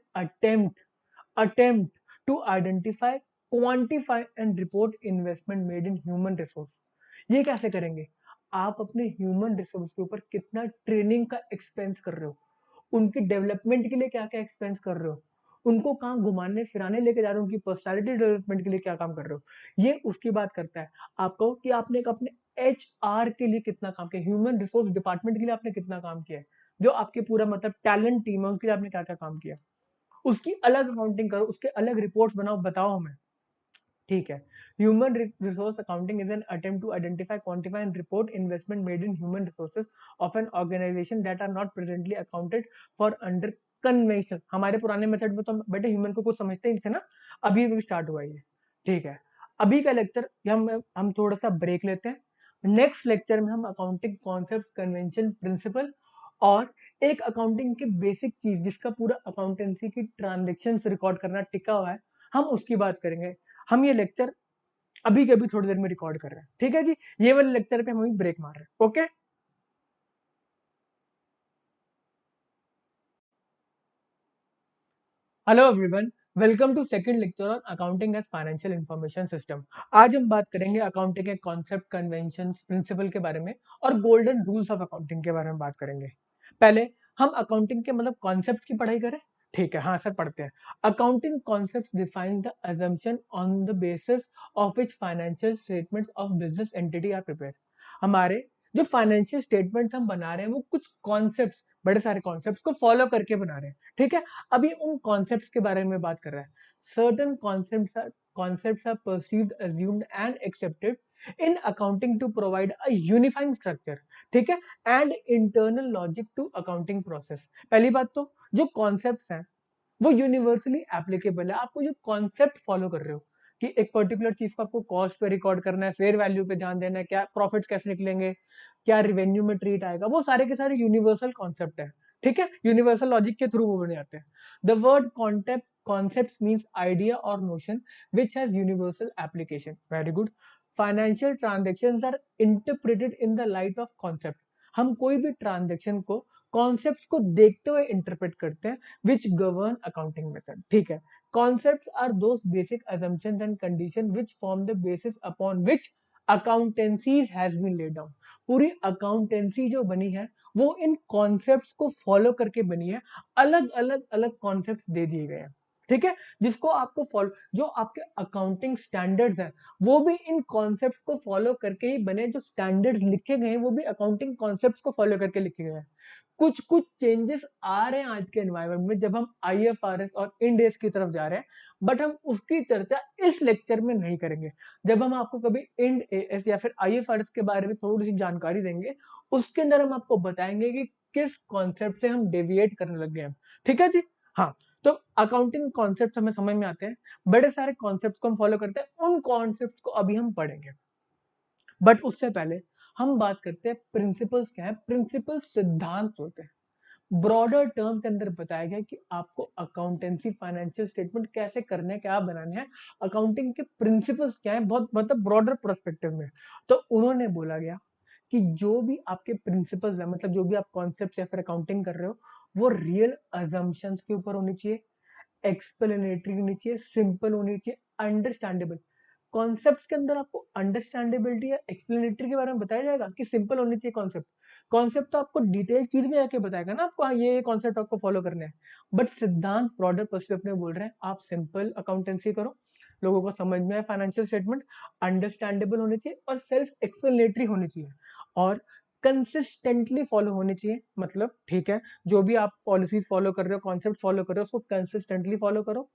[SPEAKER 1] attempt to identify, quantify and report investment made in human resource. ये कैसे करेंगे, आप अपने ह्यूमन रिसोर्स के ऊपर कितना ट्रेनिंग का एक्सपेंस कर रहे हो, उनकी डेवलपमेंट के लिए क्या क्या एक्सपेंस कर रहे हो, उनको कहाँ घुमाने फिराने लेके जा रहे हो, उनकी पर्सनालिटी डेवलपमेंट के लिए क्या काम कर रहे हो, ये उसकी बात करता है। आपको कि आपने एक अपने एचआर के लिए कितना काम किया, ह्यूमन रिसोर्स डिपार्टमेंट के लिए आपने कितना काम किया है, जो आपके पूरा मतलब टैलेंट टीम है उसके लिए आपने क्या क्या काम किया, उसकी अलग अकाउंटिंग करो, उसके अलग रिपोर्ट्स बनाओ, बताओ हमें। ठीक है। Human resource accounting is an attempt to identify, quantify and report investment made in human resources of an organisation that are not presently accounted for under convention. हमारे पुराने मेथड में तो हम बेटे ह्यूमन को कुछ समझते ही नहीं थे ना, अभी भी स्टार्ट हुआ ये। ठीक है। अभी का लेक्चर हम थोड़ा सा ब्रेक लेते हैं। नेक्स्ट लेक्चर में हम अकाउंटिंग कॉन्सेप्ट, कन्वेंशन, प्रिंसिपल और एक अकाउंटिंग के बेसिक चीज जिसका पूरा अकाउंटेंसी की ट्रांजेक्शन रिकॉर्ड करना टिका हुआ है, हम उसकी बात करेंगे। हम ये लेक्चर अभी के अभी थोड़ी देर में रिकॉर्ड कर रहे हैं, ठीक है जी। ये वाले लेक्चर पे हम अभी ब्रेक मार रहे हैं, okay. Hello everyone, welcome to second lecture on accounting as financial information system. आज हम बात करेंगे अकाउंटिंग के कॉन्सेप्ट, कन्वेंशन, प्रिंसिपल के बारे में और गोल्डन रूल्स ऑफ अकाउंटिंग के बारे में बात करेंगे। पहले हम अकाउंटिंग के मतलब कॉन्सेप्ट की पढ़ाई करें। ठीक है, हाँ सर, पढ़ते हैं। Accounting concept defines the assumption on the basis of which financial statements of business entity are prepare. हमारे जो फाइनेंशियल स्टेटमेंट हम बना रहे हैं वो कुछ कॉन्सेप्ट्स, बड़े सारे कॉन्सेप्ट्स को फॉलो करके बना रहे हैं। ठीक है। अभी उन कॉन्सेप्ट्स के बारे में बात कर रहा है। Certain concepts are perceived, assumed and accepted in accounting to provide a unifying structure, ठीक है, and internal logic to accounting process। पहली बात तो जो कॉन्सेप्ट्स हैं वो यूनिवर्सली एप्लीकेबल है। आपको जो कॉन्सेप्ट फॉलो कर रहे हो कि एक पर्टिकुलर चीज को आपको कॉस्ट पे रिकॉर्ड करना है, फेयर वैल्यू पे ध्यान देना है, क्या प्रॉफिट्स कैसे निकलेंगे, क्या रिवेन्यू में ट्रीट आएगा, वो सारे के सारे यूनिवर्सल कॉन्सेप्ट है। ठीक है, यूनिवर्सल लॉजिक के थ्रू वो बने जाते हैं। The word concept concepts means idea or notion which has universal application। very good। financial transactions are interpreted in the light of concept। हम कोई भी ट्रांजेक्शन को कॉन्सेप्ट्स को देखते हुए इंटरप्रेट करते हैं which govern accounting method। ठीक है। concepts are those basic assumptions and conditions which form the basis upon which accountancy has been laid down। पूरी अकाउंटेंसी जो बनी है वो इन कॉन्सेप्ट्स को फॉलो करके बनी है। अलग अलग अलग कॉन्सेप्ट्स दे दिए गए हैं। ठीक है, जिसको आपको फॉलो, जो आपके अकाउंटिंग स्टैंडर्ड्स हैं वो भी इन कॉन्सेप्ट्स को फॉलो करके ही बने। जो स्टैंडर्ड्स लिखे गए हैं वो भी अकाउंटिंग कॉन्सेप्ट्स को फॉलो करके लिखे गए हैं। कुछ कुछ चेंजेस आ रहे हैं आज के एनवायरनमेंट में जब हम आईएफआरएस और इंड एस की तरफ जा रहे हैं, बट हम उसकी चर्चा इस लेक्चर में नहीं करेंगे। जब हम आपको कभी इंड एस या फिर आईएफआरएस के बारे में थोड़ी सी जानकारी देंगे, उसके अंदर हम आपको बताएंगे कि किस कॉन्सेप्ट से हम डेविएट करने लग गए हैं। ठीक है जी। हाँ, तो अकाउंटिंग कॉन्सेप्ट हमें समझ में आते हैं, बड़े सारे कॉन्सेप्ट को हम फॉलो करते हैं, उन कॉन्सेप्ट को अभी हम पढ़ेंगे। बट उससे पहले हम बात करते हैं प्रिंसिपल्स क्या है। प्रिंसिपल सिद्धांत होते हैं। ब्रॉडर टर्म के अंदर बताया गया कि आपको अकाउंटेंसी फाइनेंशियल स्टेटमेंट कैसे करने हैं, क्या बनाने हैं, अकाउंटिंग के प्रिंसिपल्स क्या है, बहुत मतलब ब्रॉडर पर्सपेक्टिव में। तो उन्होंने बोला गया कि जो भी आपके प्रिंसिपल्स है, मतलब जो भी आप कॉन्सेप्ट या फिर अकाउंटिंग कर रहे हो, वो रियल अजम्पशंस के ऊपर होनी चाहिए, एक्सप्लेनेटरी होनी चाहिए, सिंपल होनी चाहिए, अंडरस्टैंडेबल। कॉन्सेप्ट्स के अंदर आपको अंडरस्टैंडेबिलिटी या एक्सप्लेनेटरी के बारे में बताया जाएगा कि सिंपल होनी चाहिए कॉन्सेप्ट। कॉन्सेप्ट तो आपको डिटेल चीज में आके बताएगा ना आपको, हाँ ये कॉन्सेप्ट आपको फॉलो करने हैं। बट सिद्धांत ब्रॉडर पर्सपेक्टिव में बोल रहे हैं आप सिंपल अकाउंटेंसी करो, लोगों को समझ में आए फाइनेंशियल स्टेटमेंट, अंडरस्टैंडेबल होने चाहिए और सेल्फ एक्सप्लेनेटरी होनी चाहिए और कंसिस्टेंटली फॉलो होनी चाहिए। मतलब ठीक है, जो भी आप पॉलिसीज फॉलो कर रहे हो, कॉन्सेप्ट फॉलो कर रहे हो, उसको कंसिस्टेंटली फॉलो करो।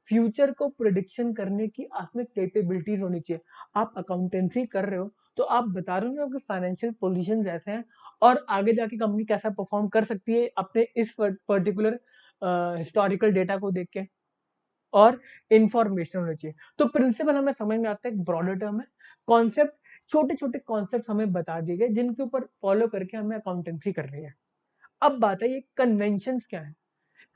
[SPEAKER 1] फ्यूचर को प्रिडिक्शन करने की आप में कैपेबिलिटीज होनी चाहिए। आप अकाउंटेंसी कर रहे हो तो आप बता रहे हो आपके फाइनेंशियल पोजीशन ऐसे हैं और आगे जाके कंपनी कैसा परफॉर्म कर सकती है अपने इस पर्टिकुलर हिस्टोरिकल डेटा को देख के, और इंफॉर्मेशन होनी चाहिए। तो प्रिंसिपल हमें समझ में आता है, एक ब्रॉडर टर्म है। कॉन्सेप्ट, छोटे छोटे कॉन्सेप्ट हमें बता दिए गए जिनके ऊपर फॉलो करके हमें अकाउंटेंसी कर रही है। अब बात है ये कन्वेंशन क्या है।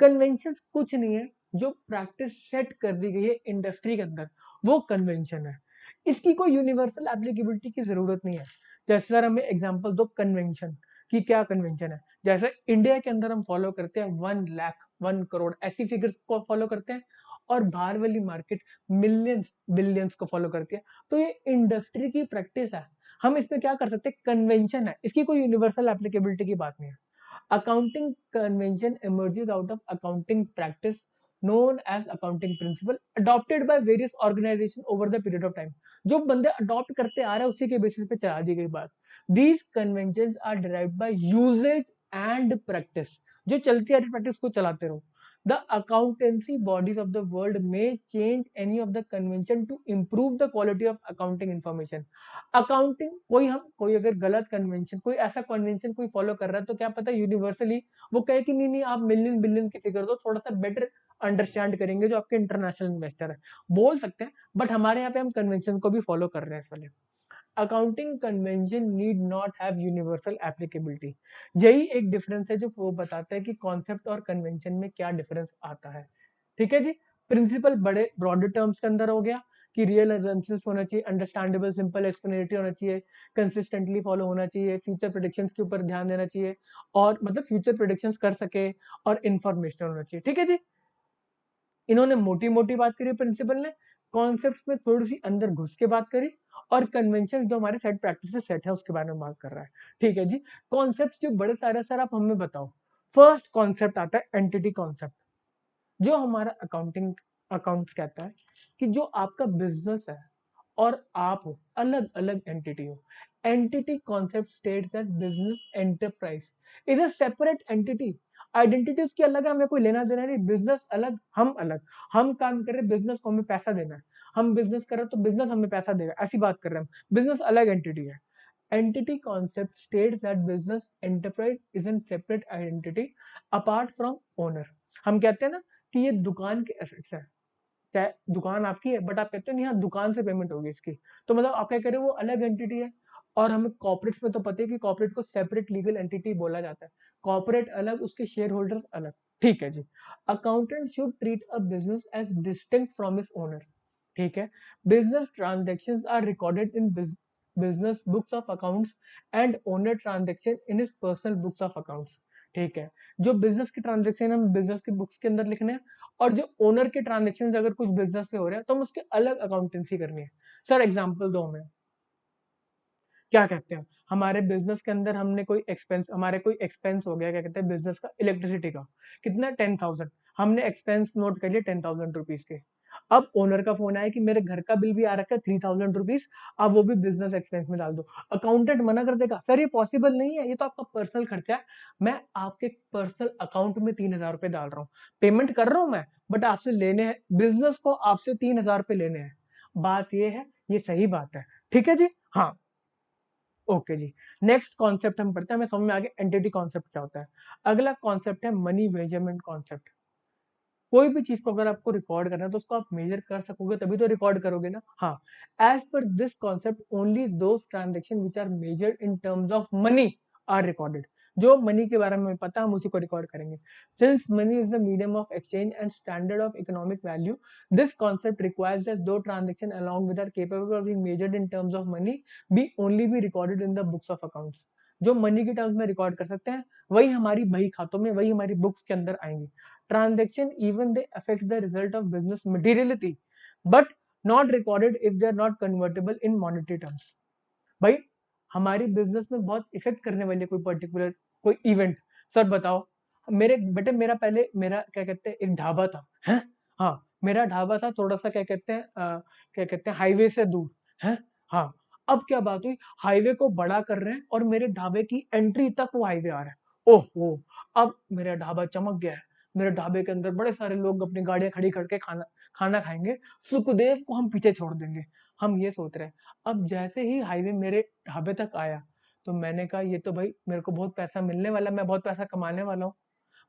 [SPEAKER 1] कन्वेंशन कुछ नहीं है, जो प्रैक्टिस सेट कर दी गई है इंडस्ट्री के अंदर, वो कन्वेंशन है। इसकी कोई यूनिवर्सल एप्लीकेबिलिटी की जरूरत नहीं है। जैसे सर हमें एग्जांपल दो कन्वेंशन की, क्या कन्वेंशन है। जैसे इंडिया के अंदर हम फॉलो करते हैं 1 लाख, 1 करोड़, ऐसी फिगर्स को फॉलो करते हैं, और बाहर वाली मार्केट मिलियंस बिलियंस को फॉलो करती है। तो ये इंडस्ट्री की प्रैक्टिस है, हम इसमें क्या कर सकते हैं, कन्वेंशन है, इसकी कोई यूनिवर्सल एप्लीकेबिलिटी की बात नहीं है। Accounting convention emerges out of accounting practice known as accounting principle adopted by various organization over the period of time. जो बंदे अडॉप्ट करते आ रहे हैं उसी के बेसिस पे चला दी गई बात. These conventions are derived by usage and practice. जो चलती आ रही प्रैक्टिस को चलाते रहो. The accountancy bodies of the world may change any of the convention to improve the quality of accounting information. Accounting कोई अगर गलत कन्वेंशन कोई ऐसा कन्वेंशन कोई फॉलो कर रहा है तो क्या पता यूनिवर्सली वो कहे कि नहीं नहीं आप मिलियन बिलियन की फिगर दो, थोड़ा सा बेटर अंडरस्टैंड करेंगे जो आपके इंटरनेशनल इन्वेस्टर है, बोल सकते हैं. बट हमारे यहाँ पे हम कन्वेंशन को भी फॉलो कर रहे हैं इस वाले. Accounting convention need not have universal applicability. यही एक डिफरेंस है जो वो बताता है कि कॉन्सेप्ट और कन्वेंशन में क्या डिफरेंस आता है. ठीक है जी. प्रिंसिपल बड़े ब्रॉडर टर्म्स के अंदर हो गया कि रियल एनालिसिस होना चाहिए, अंडरस्टैंडेबल सिंपल एक्सप्लेनेटरी होना चाहिए, कंसिस्टेंटली फॉलो होना चाहिए, फ्यूचर प्रेडिक्शंस के ऊपर ध्यान देना चाहिए और मतलब फ्यूचर प्रेडिक्शंस कर सके और इंफॉर्मेशन होना चाहिए. ठीक है जी. इन्होंने मोटी मोटी बात करी प्रिंसिपल ने, कॉन्सेप्ट्स में थोड़ी सी अंदर घुस के बात करी और कन्वेंशन जो हमारे सेट प्रैक्टिस सेट है उसके बारे में बात कर रहा है. ठीक है जी. कॉन्सेप्ट्स जो बड़े सारे सर आप हमें बताओ. फर्स्ट कॉन्सेप्ट आता है एंटिटी कॉन्सेप्ट. जो हमारा अकाउंटिंग अकाउंट्स कहता है कि जो आपका बिजनेस है और आप हो अलग अलग एंटिटी हो. Entity concept states that business enterprise is a separate entity. Identity उसकी अलग है, हमें कोई लेना देना नहीं. बिजनेस अलग, हम अलग. हम काम कर रहे हैं, बिजनेस को हमें पैसा देना है. हम बिजनेस कर रहे हैं तो बिजनेस हमें पैसा देगा, ऐसी बात कर रहे हैं हम. बिजनेस अलग एंटिटी है. Entity concept states that business enterprise is an separate identity apart from owner. हम कहते हैं ना कि ये दुकान के एसेट्स है, चाहे दुकान आपकी है बट आप कहते हो नहीं हाँ दुकान से पेमेंट होगी इसकी, तो मतलब आप क्या कह रहे हो वो अलग एंटिटी है. और हमें कॉर्पोरेट्स में तो पता है कि कॉर्पोरेट को सेपरेट लीगल एंटिटी बोला जाता है. कॉर्पोरेट अलग, उसके शेयर होल्डर्स अलग. ठीक है जी. Accountant should treat a business as distinct from his owner. ठीक है. Business transactions are recorded in business books of accounts and owner transaction in his personal books of accounts. ठीक है. जो बिजनेस के ट्रांजेक्शन हम बिजनेस के books के अंदर लिखने हैं और जो ओनर के ट्रांजेक्शन अगर कुछ बिजनेस से हो रहे हैं तो हम उसके अलग अकाउंटेंसी करनी है. सर एग्जांपल दो हमें. क्या कहते हैं हमारे बिजनेस के अंदर हमने कोई एक्सपेंस हो गया, क्या कहते हैं बिजनेस का, इलेक्ट्रिसिटी का कितना 10,000. हमने एक्सपेंस नोट कर लिया 10,000 रुपीज के. अब ओनर का फोन आया कि मेरे घर का बिल भी आ रखा है 3,000 रुपीज, अब वो भी बिजनेस एक्सपेंस में डाल दो. अकाउंटेंट मना कर देगा, सर ये पॉसिबल नहीं है, ये तो आपका पर्सनल खर्चा है, मैं आपके पर्सनल अकाउंट में 3,000 रुपए डाल रहा हूँ, पेमेंट कर रहा हूँ मैं, बट आपसे लेने हैं, बिजनेस को आपसे 3,000 रुपए लेने हैं. बात ये है, ये सही बात है. ठीक है जी. हाँ. ओके जी. नेक्स्ट कॉन्सेप्ट हम पढ़ते हैं, हमें समझ में आ गया एंटिटी कॉन्सेप्ट क्या होता है. अगला कॉन्सेप्ट है मनी मेजरमेंट कॉन्सेप्ट. कोई भी चीज को अगर आपको रिकॉर्ड करना है तो उसको आप मेजर कर सकोगे तभी तो रिकॉर्ड करोगे ना. हाँ. As per this concept only those transaction which are measured in terms of money are recorded. जो मनी के बारे में पता हम उसी को रिकॉर्ड करेंगे. Since money is the medium of exchange and standard of economic value, this concept requires that दो transaction along with are capable of being measured in terms of money be recorded in the books of accounts. जो money के terms में record कर सकते हैं वही हमारी बही खातों में, वही हमारी बुक्स के अंदर आएंगे. Transaction even they affect the result of business materiality but not recorded if they are not convertible in monetary terms. भाई हमारी बिजनेस में बहुत इफेक्ट करने वाली कोई पर्टिकुलर कोई इवेंट. सर बताओ. मेरे बेटे मेरा क्या कहते हैं एक ढाबा था है. हाँ. मेरा ढाबा था थोड़ा सा क्या कहते हैं हाईवे से दूर है. हाँ. अब क्या बात हुई, हाईवे को बड़ा कर रहे हैं और मेरे ढाबे की एंट्री तक वो हाईवे आ रहा है. ओहो. अब मेरा ढाबा चमक गया है. मेरे ढाबे के अंदर बड़े सारे लोग अपनी गाड़ियां खड़ी करके खाना खाना खाएंगे. सुखदेव को हम पीछे छोड़ देंगे. हम ये सोच रहे हैं. अब जैसे ही हाईवे मेरे ढाबे तक आया तो मैंने कहा ये तो भाई मेरे को बहुत पैसा मिलने वाला, मैं बहुत पैसा कमाने वाला हूँ.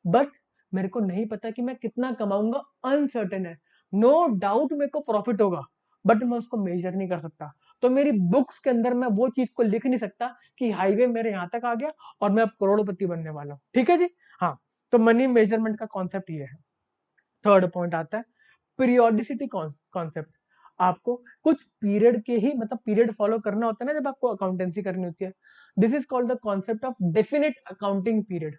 [SPEAKER 1] बट मेरे को नहीं पता कि मैं कितना कमाऊंगा, अनसर्टेन है. नो डाउट मेरे को प्रॉफिट होगा बट मैं उसको मेजर नहीं कर सकता. तो मेरी बुक्स के अंदर मैं वो चीज को लिख नहीं सकता कि हाईवे मेरे यहाँ तक आ गया और मैं अब करोड़पति बनने वाला हूँ. ठीक है जी. हाँ. तो मनी मेजरमेंट का कॉन्सेप्ट ये है. थर्ड पॉइंट आता है पीरियोडिसिटी कॉन्सेप्ट. आपको कुछ पीरियड के ही मतलब पीरियड फॉलो करना होता है ना जब आपको अकाउंटेंसी करनी होती है. This is called the concept of definite accounting period.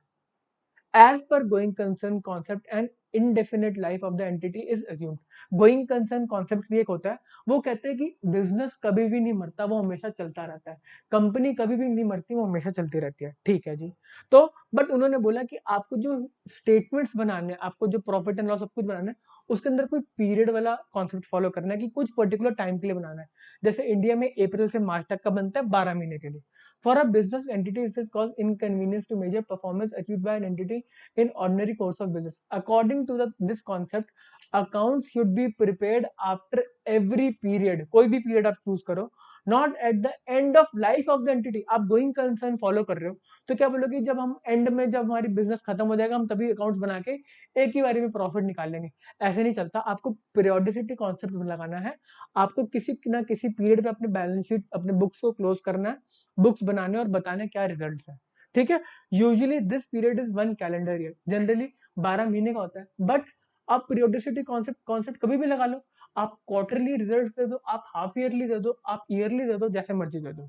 [SPEAKER 1] As per going concern concept, an indefinite life of the entity is assumed. Going concern concept भी एक होता है, वो कहते हैं कि बिजनेस कभी भी नहीं मरता, वो हमेशा चलता रहता है, कंपनी कभी भी नहीं मरती, वो हमेशा चलती रहती है, ठीक है जी। तो बट उन्होंने बोला कि आपको जो स्टेटमेंट्स बनाने हैं, आपको जो प्रॉफिट एंड लॉस सब कुछ बनाना है, उसके अंदर कोई पीरियड वाला कॉन्सेप्ट फॉलो करना है कि कुछ पर्टिकुलर टाइम के लिए बनाना है। जैसे इंडिया में अप्रैल से मार्च तक का बनता है 12 महीने के लिए। For a business entity, it cause inconvenience to measure performance achieved by an entity in ordinary course of business. According to this concept, accounts should be prepared after every period. कोई भी period आप choose करो, not at the end of life of the entity. आप going concern follow कर रहे हो, तो क्या बोलोगे जब हम end में जब हमारी business खत्म हो जाएगा हम तभी accounts बना के एक ही बारी में profit निकाल लेंगे। ऐसे नहीं चलता, आपको periodicity concept लगाना है, आपको किसी ना किसी पीरियड पे अपने बैलेंस शीट अपने बुक्स को क्लोज करना है, बुक्स बनाने और बताने क्या रिजल्ट्स है, ठीक है। Usually this period is 1 calendar year, generally 12 महीने का होता है, बट आप पीरियोडिसिटी कॉन्सेप्ट कॉन्सेप्ट कभी भी लगा लो, आप क्वार्टरली रिजल्ट्स दे दो, आप हाफ ईयरली दे दो, आप ईयरली दे दो, जैसे मर्जी दे दो।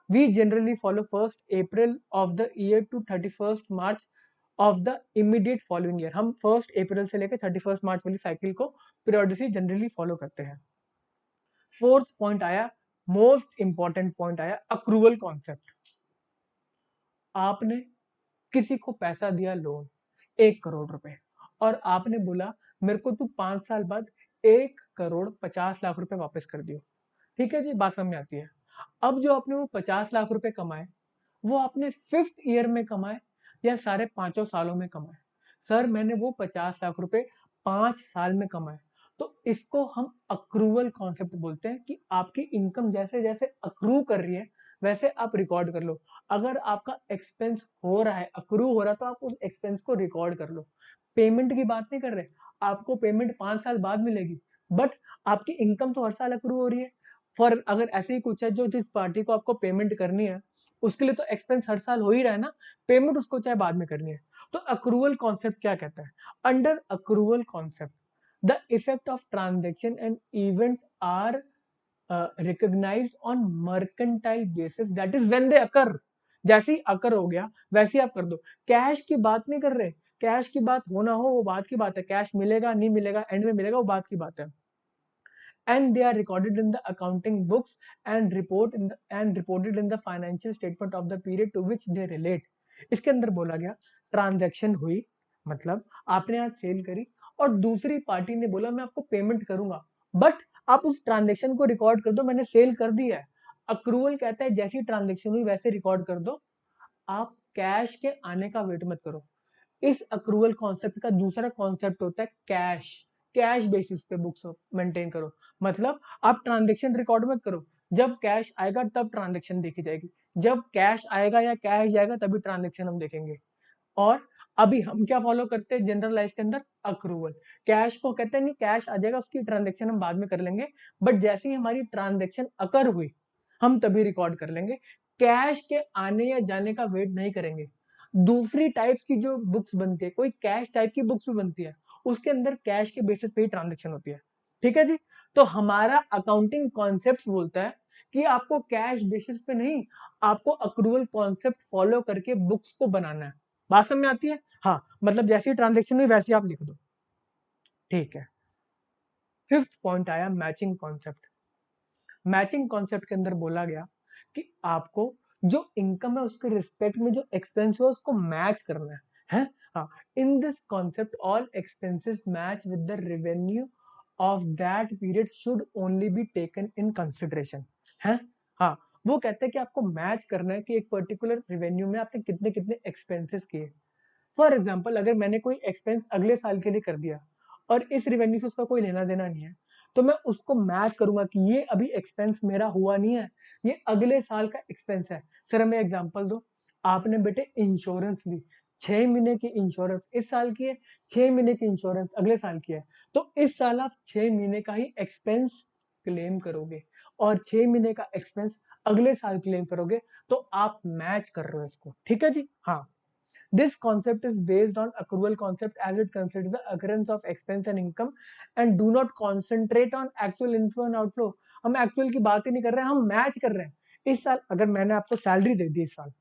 [SPEAKER 1] We generally follow 1 April of the year to 31 March of the immediate following year. हम 1 अप्रैल से लेकर 31 मार्च वाली साइकिल को पीरियोडिसिटी जनरली फॉलो करते हैं। फोर्थ पॉइंट आया, मोस्ट इंपॉर्टेंट पॉइंट आया, अक्रूवल कॉन्सेप्ट। आपने किसी को पैसा दिया लोन 1 करोड़ रुपए, और आपने बोला मेरे को तू 5 साल बाद 1 करोड़ 50 लाख रुपए वापस कर दियो, ठीक है जी, बात समझ में आती है। अब जो आपने वो 50 लाख रुपए कमाए, वो आपने 5th ईयर में कमाए या सारे 5 सालों में कमाए? सर मैंने वो 50 लाख रुपए 5 साल में कमाए, तो इसको हम अक्रूवल कॉन्सेप्ट बोलते हैं कि आपकी इनकम जैसे जैसे अक्रू कर रही है वैसे आप रिकॉर्ड कर लो। अगर आपका एक्सपेंस हो रहा है, अक्रू हो रहा है, तो आप उस एक्सपेंस को रिकॉर्ड कर लो। पेमेंट की बात नहीं कर रहे, आपको पेमेंट 5 साल बाद मिलेगी, बट आपकी इनकम तो हर साल अक्रू हो रही है। फॉर अगर ऐसे ही कुछ है जो जिस पार्टी को आपको पेमेंट करनी है, उसके लिए तो एक्सपेंस हर साल हो ही रहा है ना, पेमेंट उसको चाहे बाद में करनी है। तो अक्रूवल कॉन्सेप्ट क्या कहता है? Under accrual concept the effect of transaction and event are recognised on mercantile basis, that is when they occur. जैसे ही अकर हो गया वैसे ही आप कर दो। कैश की बात नहीं कर रहे, कैश की बात होना हो वो बात की बात है, कैश मिलेगा नहीं मिलेगा एंड में मिलेगा वो बात की बात है। And they are recorded in the accounting books and reported in the financial statement of the period to which they relate. इसके अंदर बोला गया ट्रांजैक्शन हुई, मतलब आपने आज सेल करी और दूसरी पार्टी ने बोला मैं आपको पेमेंट करूंगा, बट आप उस ट्रांजैक्शन को रिकॉर्ड कर दो, मैंने सेल कर दी है। अक्रूवल कहता है जैसी ट्रांजैक्शन हुई वैसे रिकॉर्ड कर दो, आप कैश के आने का वेट मत करो। इस अक्रूवल कॉन्सेप्ट का दूसरा कॉन्सेप्ट होता है कैश। कैश बेसिस पे बुक्स मेंटेन करो, मतलब आप ट्रांजैक्शन रिकॉर्ड मत करो, जब कैश आएगा तब ट्रांजैक्शन देखी जाएगी, जब कैश आएगा या कैश जाएगा तभी ट्रांजैक्शन हम देखेंगे। और अभी हम क्या फॉलो करते हैं जनरल लाइफ के अंदर? अक्रूवल। कैश को कहते हैं नहीं, कैश आ जाएगा उसकी ट्रांजैक्शन हम बाद में कर लेंगे, बट जैसे ही हमारी ट्रांजैक्शन अकर हुई हम तभी रिकॉर्ड कर लेंगे, कैश के आने या जाने का वेट नहीं करेंगे। दूसरी टाइप्स की जो बुक्स बनती है, कोई कैश टाइप की बुक्स भी बनती है, उसके अंदर कैश के बेसिस पे ही ट्रांजैक्शन होती है, ठीक है जी। तो हमारा अकाउंटिंग कॉन्सेप्ट बोलता है कि आपको कैश बेसिस पे नहीं, आपको अक्रूवल कॉन्सेप्ट फॉलो करके बुक्स को बनाना है। बात समझ में आती है? हाँ, मतलब जैसी ट्रांजैक्शन हुई वैसे आप लिख दो, ठीक है। फिफ्थ पॉइंट आया मैचिंग कॉन्सेप्ट। मैचिंग कॉन्सेप्ट के अंदर बोला गया कि आपको जो इनकम है उसके रिस्पेक्ट में जो एक्सपेंस है उसको मैच करना है? हाँ, in this concept all expenses match with the revenue of that period should only be taken in consideration है। हाँ, वो कहते हैं कि आपको मैच करना है कि एक पर्टिकुलर रेवेन्यू में आपने कितने कितने एक्सपेंसेस किए। फॉर एग्जाम्पल अगर मैंने कोई एक्सपेंस अगले साल के लिए कर दिया और इस रेवेन्यू से उसका कोई लेना देना नहीं है, तो मैं उसको मैच करूंगा कि ये अभी एक्सपेंस मेरा हुआ नहीं है, ये अगले साल का एक्सपेंस है। सर हमें एग्जांपल दो, आपने बेटे इंश्योरेंस ली, 6 महीने की इंश्योरेंस इस साल की है, 6 महीने की इंश्योरेंस अगले साल की है, तो इस साल आप 6 महीने का ही एक्सपेंस क्लेम करोगे और 6 महीने का एक्सपेंस अगले साल क्लेम करोगे, तो आप मैच कर रहे हो इसको, ठीक है जी। हाँ, this concept is based on accrual concept as it considers the occurrence of expense and income and do not concentrate on actual inflow and outflow। हम एक्चुअल की बात ही नहीं कर रहे हैं, हम मैच कर रहे हैं। इस साल अगर मैंने आपको सैलरी दे दी, इस साल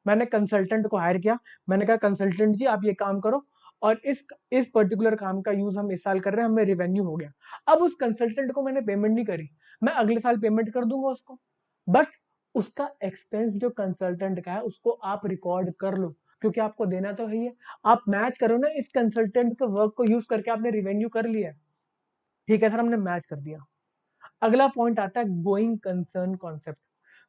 [SPEAKER 1] मैंने कंसल्टेंट को हायर किया, मैंने कहा कंसल्टेंट जी आप ये काम करो और इस पर्टिकुलर काम का यूज हम इस साल कर रहे हैं, हमें रेवेन्यू हो गया। अब उस कंसल्टेंट को मैंने पेमेंट नहीं करी, मैं अगले साल पेमेंट कर दूंगा उसको, बट उसका एक्सपेंस जो कंसल्टेंट का है उसको आप रिकॉर्ड कर लो, क्योंकि आपको देना तो है ही है। आप मैच करो ना, इस कंसल्टेंट के वर्क को यूज करके आपने रेवेन्यू कर लिया, ठीक है सर, हमने मैच कर दिया। अगला पॉइंट आता है going concern concept.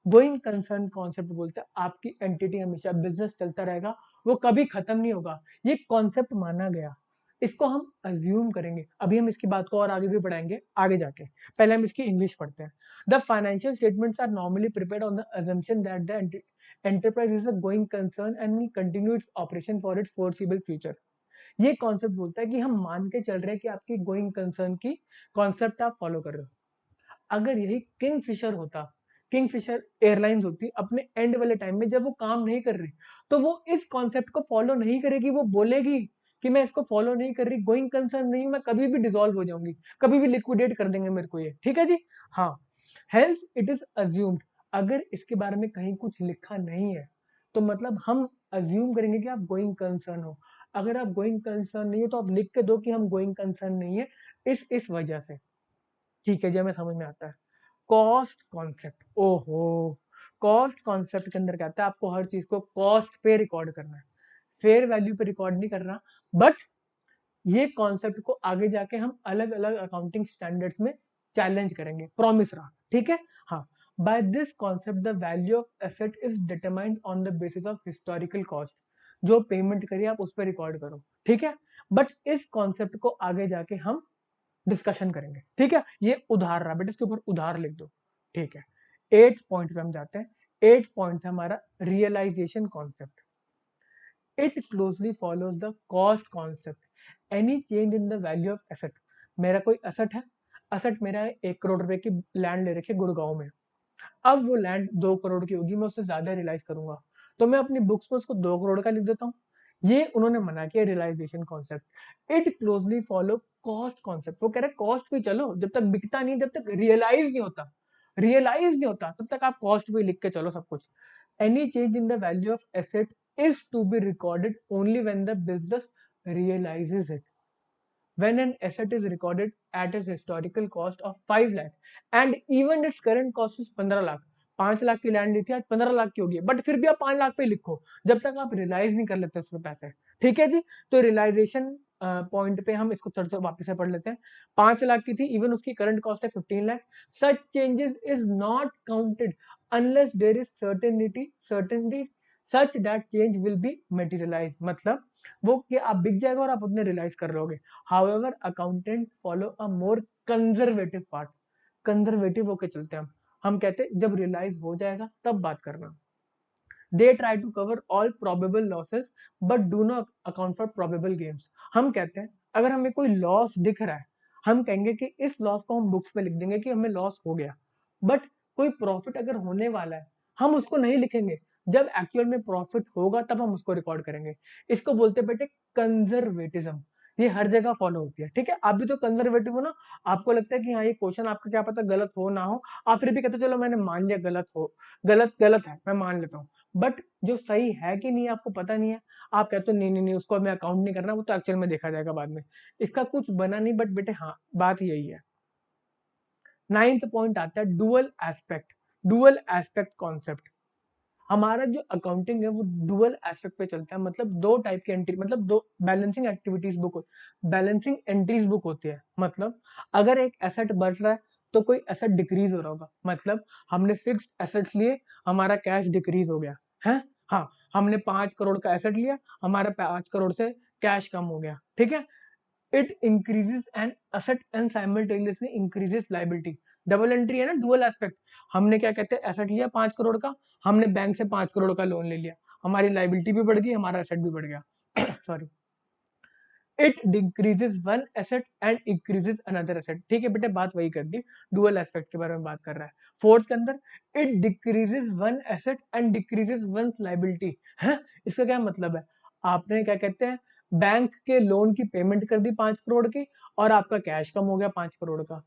[SPEAKER 1] Going concern concept बोलते हैं आपकी एंटिटी हमेशा बिजनेस चलता रहेगा, वो कभी खत्म नहीं होगा, ये कॉन्सेप्ट माना गया, इसको हम अज्यूम करेंगे। अभी हम इसकी बात को और आगे भी बढ़ाएंगे आगे जाके, पहले हम इसकी इंग्लिश पढ़ते हैं। The financial statements are normally prepared on the assumption that the enterprise is a going concern and will continue its operation for its foreseeable future। ये कॉन्सेप्ट बोलता है कि हम मान के चल रहे हैं कि आपकी गोइंग कंसर्न की कॉन्सेप्ट आप फॉलो कर रहे हो। अगर यही किंगफिशर होता, किंगफिशर एयरलाइंस होती, अपने एंड वाले टाइम में जब वो काम नहीं कर रही, तो वो इस कॉन्सेप्ट को फॉलो नहीं करेगी, वो बोलेगी कि मैं इसको फॉलो नहीं कर रही, गोइंग कंसर्न नहीं हूं, मैं कभी भी डिसॉल्व हो जाऊंगी, कभी भी लिक्विडेट कर देंगे मेरे को ये, ठीक है जी। हाँ, हेल्स इट इज अज्यूम्ड, अगर इसके बारे में कहीं कुछ लिखा नहीं है तो मतलब हम अज्यूम करेंगे कि आप गोइंग कंसर्न हो। अगर आप गोइंग कंसर्न नहीं हो तो आप लिख के दो कि हम गोइंग कंसर्न नहीं है इस वजह से, ठीक है जी, हमें समझ में आता है। कॉस्ट कॉन्सेप्ट, ओहो, कॉस्ट कॉन्सेप्ट के अंदर क्या आता है, आपको हर चीज को कॉस्ट पे रिकॉर्ड करना है, फेयर वैल्यू पे रिकॉर्ड नहीं करना। बट ये कॉन्सेप्ट को आगे जाके हम अलग अलग अकाउंटिंग स्टैंडर्ड्स में चैलेंज करेंगे, प्रॉमिस रहा, ठीक है। हाँ, by this concept the value of asset is determined on the basis of historical cost, जो पेमेंट करिए आप उस पर रिकॉर्ड करो, ठीक है। बट इस कॉन्सेप्ट को आगे जाके हम डिस्कशन करेंगे, ठीक है। ये उधार रहा बेटा, इसके ऊपर उधार लिख दो, ठीक है। 8 पॉइंट पे हम जाते हैं। 8 पॉइंट है हमारा realisation concept. It closely follows the cost concept. Any change in the value of asset, मेरा कोई एसेट है, एसेट मेरा 1 करोड़ रुपए की लैंड ले रखी है गुड़गांव में, अब वो लैंड 2 करोड़ की होगी, मैं उससे ज्यादा रियलाइज करूंगा, तो मैं अपनी बुक्स में उसको 2 करोड़ का लिख देता हूँ। ये उन्होंने मना किया realisation concept. It closely follow cost concept, वो कह रहे कॉस्ट पे चलो, जब तक बिकता नहीं, जब तक रियलाइज नहीं होता, रियलाइज नहीं होता तब तक आप कॉस्ट पे लिख के चलो सब कुछ। Any change in the value of asset is to be recorded only when the business realizes it। When an asset is recorded at its historical cost of 5 lakh and even its current cost is 15 lakh, 5 lakh की land ली थी, आज 15 लाख की होगी, but फिर भी आप 5 लाख पे लिखो, जब तक आप रियलाइज नहीं कर लेते उसके पैसे, ठीक है जी। तो रियलाइजेशन पॉइंट पे हम इसको थोड़ा सा वापस से पढ़ लेते हैं। 5 लाख की थी, इवन उसकी करंट कॉस्ट है 15 lakh, such changes is not counted unless there is certainty such that change will be materialise, मतलब वो कि आप बिक जाएगा और आप उतने रियलाइज कर लोगे। However accountant follow a more conservative part, conservative होके चलते हैं हम कहते हैं जब रियलाइज हो जाएगा तब बात करना। They try to cover all probable losses but do not account for probable gains. हम कहते हैं अगर हमें कोई लॉस दिख रहा है, हम कहेंगे कि इस लॉस को हम बुक्स पे लिख देंगे कि हमें लॉस हो गया, बट कोई प्रॉफिट अगर होने वाला है हम उसको नहीं लिखेंगे, जब एक्चुअल में प्रॉफिट होगा तब हम उसको रिकॉर्ड करेंगे। इसको बोलते हैं बेटे कंजर्वेटिज्म, ये हर जगह फॉलो होती है, ठीक है। आप भी तो कंजर्वेटिव हो ना, आपको लगता है कि हाँ ये क्वेश्चन आपका क्या पता गलत हो ना हो, आप फिर भी कहते चलो मैंने मान लिया गलत हो, गलत गलत है मैं मान लेता हूँ, बट जो सही है कि नहीं आपको पता नहीं है, आप कहते हो नहीं नहीं नहीं उसको मैं अकाउंट नहीं करना, वो तो एक्चुअल में देखा जाएगा बाद में, इसका कुछ बना नहीं, बट बेटे हाँ बात यही है। 9th पॉइंट आता है dual aspect, dual aspect concept. हमारा जो अकाउंटिंग है वो डुअल एस्पेक्ट पे चलता है, मतलब दो टाइप की एंट्री, मतलब दो balancing activities book, balancing entries book होती है। मतलब अगर एक एसेट बढ़ रहा है तो कोई एसेट डिक्रीज हो रहा होगा, मतलब हमने फिक्स्ड एसेट्स लिए, हमारा कैश डिक्रीज हो गया है। हाँ, हमने 5 करोड़ का एसेट लिया, हमारा 5 करोड़ से कैश कम हो गया, ठीक है। It increases an asset and simultaneously increases liability, double entry है ना, डुअल एस्पेक्ट। हमने क्या कहते हैं एसेट लिया 5 करोड़ का, हमने बैंक से 5 करोड़ का लोन ले लिया, हमारी लायबिलिटी भी बढ़ गई, हमारा एसेट भी बढ़ गया sorry. It decreases one asset and increases another asset, ठीक है बेटे, बात वही कर दी, डुअल एस्पेक्ट के बारे में बात कर रहा है। फोर्थ के अंदर it decreases one asset and decreases one liability है। इसका क्या मतलब है, आपने क्या कहते हैं बैंक के लोन की पेमेंट कर दी 5 करोड़ की और आपका कैश कम हो गया 5 करोड़ का।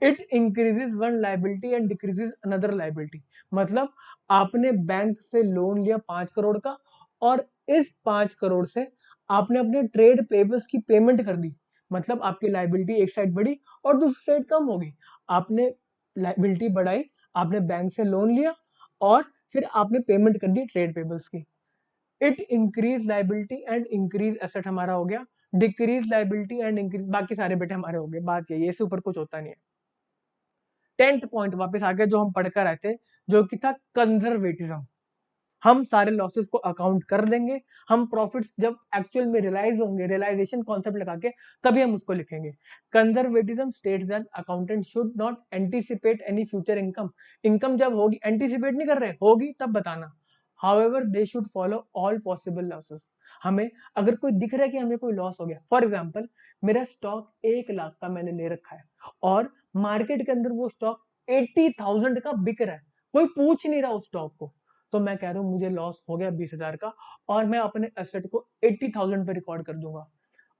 [SPEAKER 1] It increases one liability and decreases another liability, मतलब आपने बैंक से लोन लिया 5 करोड़ का और इस 5 करोड़ से आपने अपने ट्रेड पेबल्स की पेमेंट कर दी, मतलब आपकी लायबिलिटी एक साइड बढ़ी और दूसरी साइड कम हो गई। आपने लायबिलिटी बढ़ाई, आपने बैंक से लोन लिया और फिर आपने पेमेंट कर दी ट्रेड पेबल्स की। It increase liability and increase asset हमारा हो गया, डिक्रीज लायबिलिटी एंड इंक्रीज बाकी सारे बेटे हमारे हो गए। बात यही है, इससे ऊपर कुछ होता नहीं है। 10th पॉइंट वापस आ गया जो हम पढ़कर आए थे, जो कि था कंजर्वेटिज्म। हम सारे लॉसेस को अकाउंट कर लेंगे, हम प्रॉफिट्स जब एक्चुअल में रियलाइज होंगे, रियलाइजेशन कॉन्सेप्ट लगा के तभी हम उसको लिखेंगे। Conservatism states that accountant should not anticipate any future income. Income जब होगी, एंटीसिपेट नहीं कर रहे, होगी तब बताना। However they should follow all possible losses. हमें अगर कोई दिख रहा है कि हमें कोई लॉस हो गया, फॉर एग्जाम्पल मेरा स्टॉक 1 लाख का मैंने ले रखा है और मार्केट के अंदर वो स्टॉक 80,000 का बिक रहा है, कोई पूछ नहीं रहा उस स्टॉक को, तो मैं कह रहा हूं मुझे लॉस हो गया 20,000 का और मैं अपने एसेट को 80,000 पे रिकॉर्ड कर दूंगा।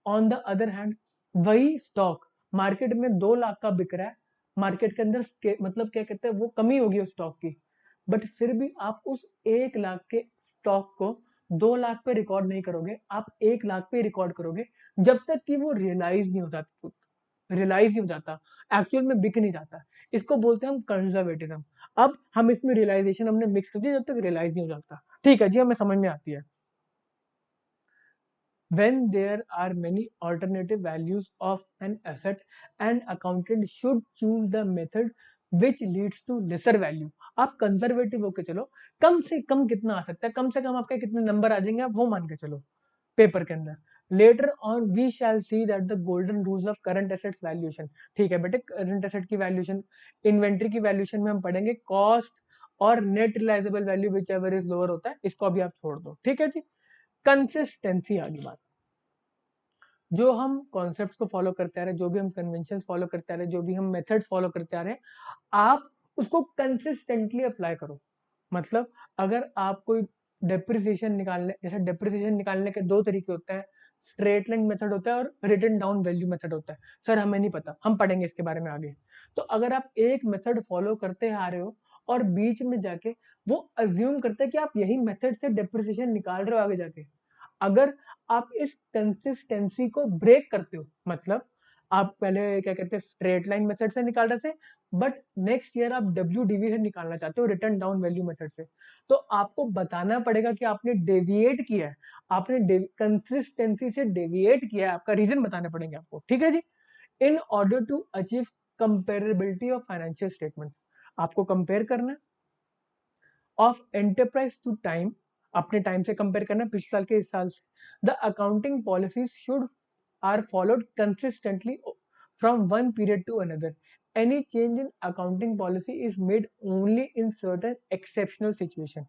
[SPEAKER 1] ऑन द अदर हैंड वही स्टॉक मार्केट में 2 लाख का बिक रहा है, मार्केट के अंदर मतलब क्या कहते हैं वो कमी होगी उस स्टॉक की, बट फिर भी आप उस 1 लाख के स्टॉक को 2 लाख पे रिकॉर्ड नहीं करोगे, आप 1 लाख पे रिकॉर्ड करोगे जब तक कि वो रियलाइज नहीं हो जाता, रियलाइज नहीं हो जाता, एक्चुअल में बिक नहीं जाता। इसको बोलते हैं हम कंजर्वेटिज्म। अब हम इसमें रियलाइजेशन हमने मिक्स कर दिया जब तक रियलाइज नहीं हो जाता। ठीक है जी, हमें समझ में आती है। When there are many alternative values of an asset, an accountant should choose the method which leads to lesser value। आप कंजर्वेटिव होके चलो, कम से कम कितना आ सकता है, कम से कम आपके कितने नंबर आ जाएंगे आप वो मान के चलो पेपर के अंदर। Later on we shall see that the golden rules of current assets valuation. ठीक है बेटे, करंट एसेट की वैल्यूएशन, इन्वेंट्री की वैल्यूएशन में हम पढ़ेंगे कॉस्ट और net realisable value whichever is lower होता है, इसको अभी आप छोड़ दो। ठीक है जी, कंसिस्टेंसी आ गई बात। जो हम कॉन्सेप्ट्स को फॉलो करते आ रहे हैं, जो भी हम कन्वेंशन फॉलो करते आ रहे हैं, जो भी हम मेथड्स फॉलो करते आ रहे हैं, आप उसको कंसिस्टेंटली अप्लाई करो। मतलब अगर आप कोई डेप्रिसिएशन निकालने, जैसे डेप्रिसिएशन निकालने के 2 तरीके होते हैं, स्ट्रेट लाइन मेथड होता है और रिटन डाउन वैल्यू मेथड होता है। सर हमें नहीं पता, हम पढ़ेंगे इसके बारे में आगे। तो अगर आप एक मेथड फॉलो करते आ रहे हो और बीच में जाके वो अज्यूम करते हैं कि आप यही मेथड से डेप्रिसिएशन निकाल रहे हो आगे जाके, अगर आप इस कंसिस्टेंसी को ब्रेक करते हो, मतलब आप पहले क्या कहते हैं स्ट्रेट लाइन मेथड से निकाल रहे थे, बट नेक्स्ट ईयर आप WDV से निकालना चाहते हो, रिटर्न डाउन वैल्यू मेथड से, तो आपको बताना पड़ेगा कि आपने डेविएट किया है, आपने कंसिस्टेंसी से डेविएट किया है, आपका रीजन बताने पड़ेंगे आपको। ठीक है जी, in order to achieve comparability of financial statement, आपको कंपेयर करना है ऑफ एंटरप्राइज टू टाइम, अपने टाइम से कंपेयर करना है पिछले साल के इस साल से। The accounting policies should are followed consistently from one period to another. Any change in accounting policy is made only in certain exceptional situation.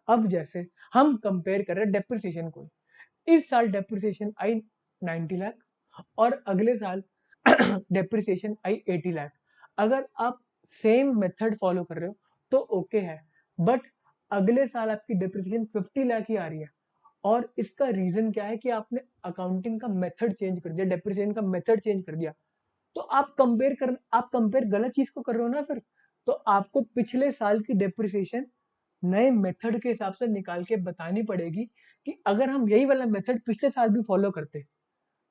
[SPEAKER 1] अब जैसे हम कंपेयर कर रहे हैं डेप्रिसिएशन को, इस साल डेप्रिसिएशन आई 90 लाख और अगले साल डेप्रिसिएशन आई 80 लाख। अगर आप सेम मेथड फॉलो कर रहे हो तो ओके है, बट अगले साल आपकी डेप्रिसिएशन 50 लाख ही आ रही है, और इसका रीजन क्या है कि आपने अकाउंटिंग का मेथड चेंज कर दिया, डेप्रिसिएशन का मेथड चेंज कर दिया, तो आप कंपेयर गलत चीज को कर रहे हो ना फिर। तो आपको पिछले साल की डेप्रिसिएशन नए मेथड के हिसाब से निकाल के बतानी पड़ेगी कि अगर हम यही वाला मेथड पिछले साल भी फॉलो करते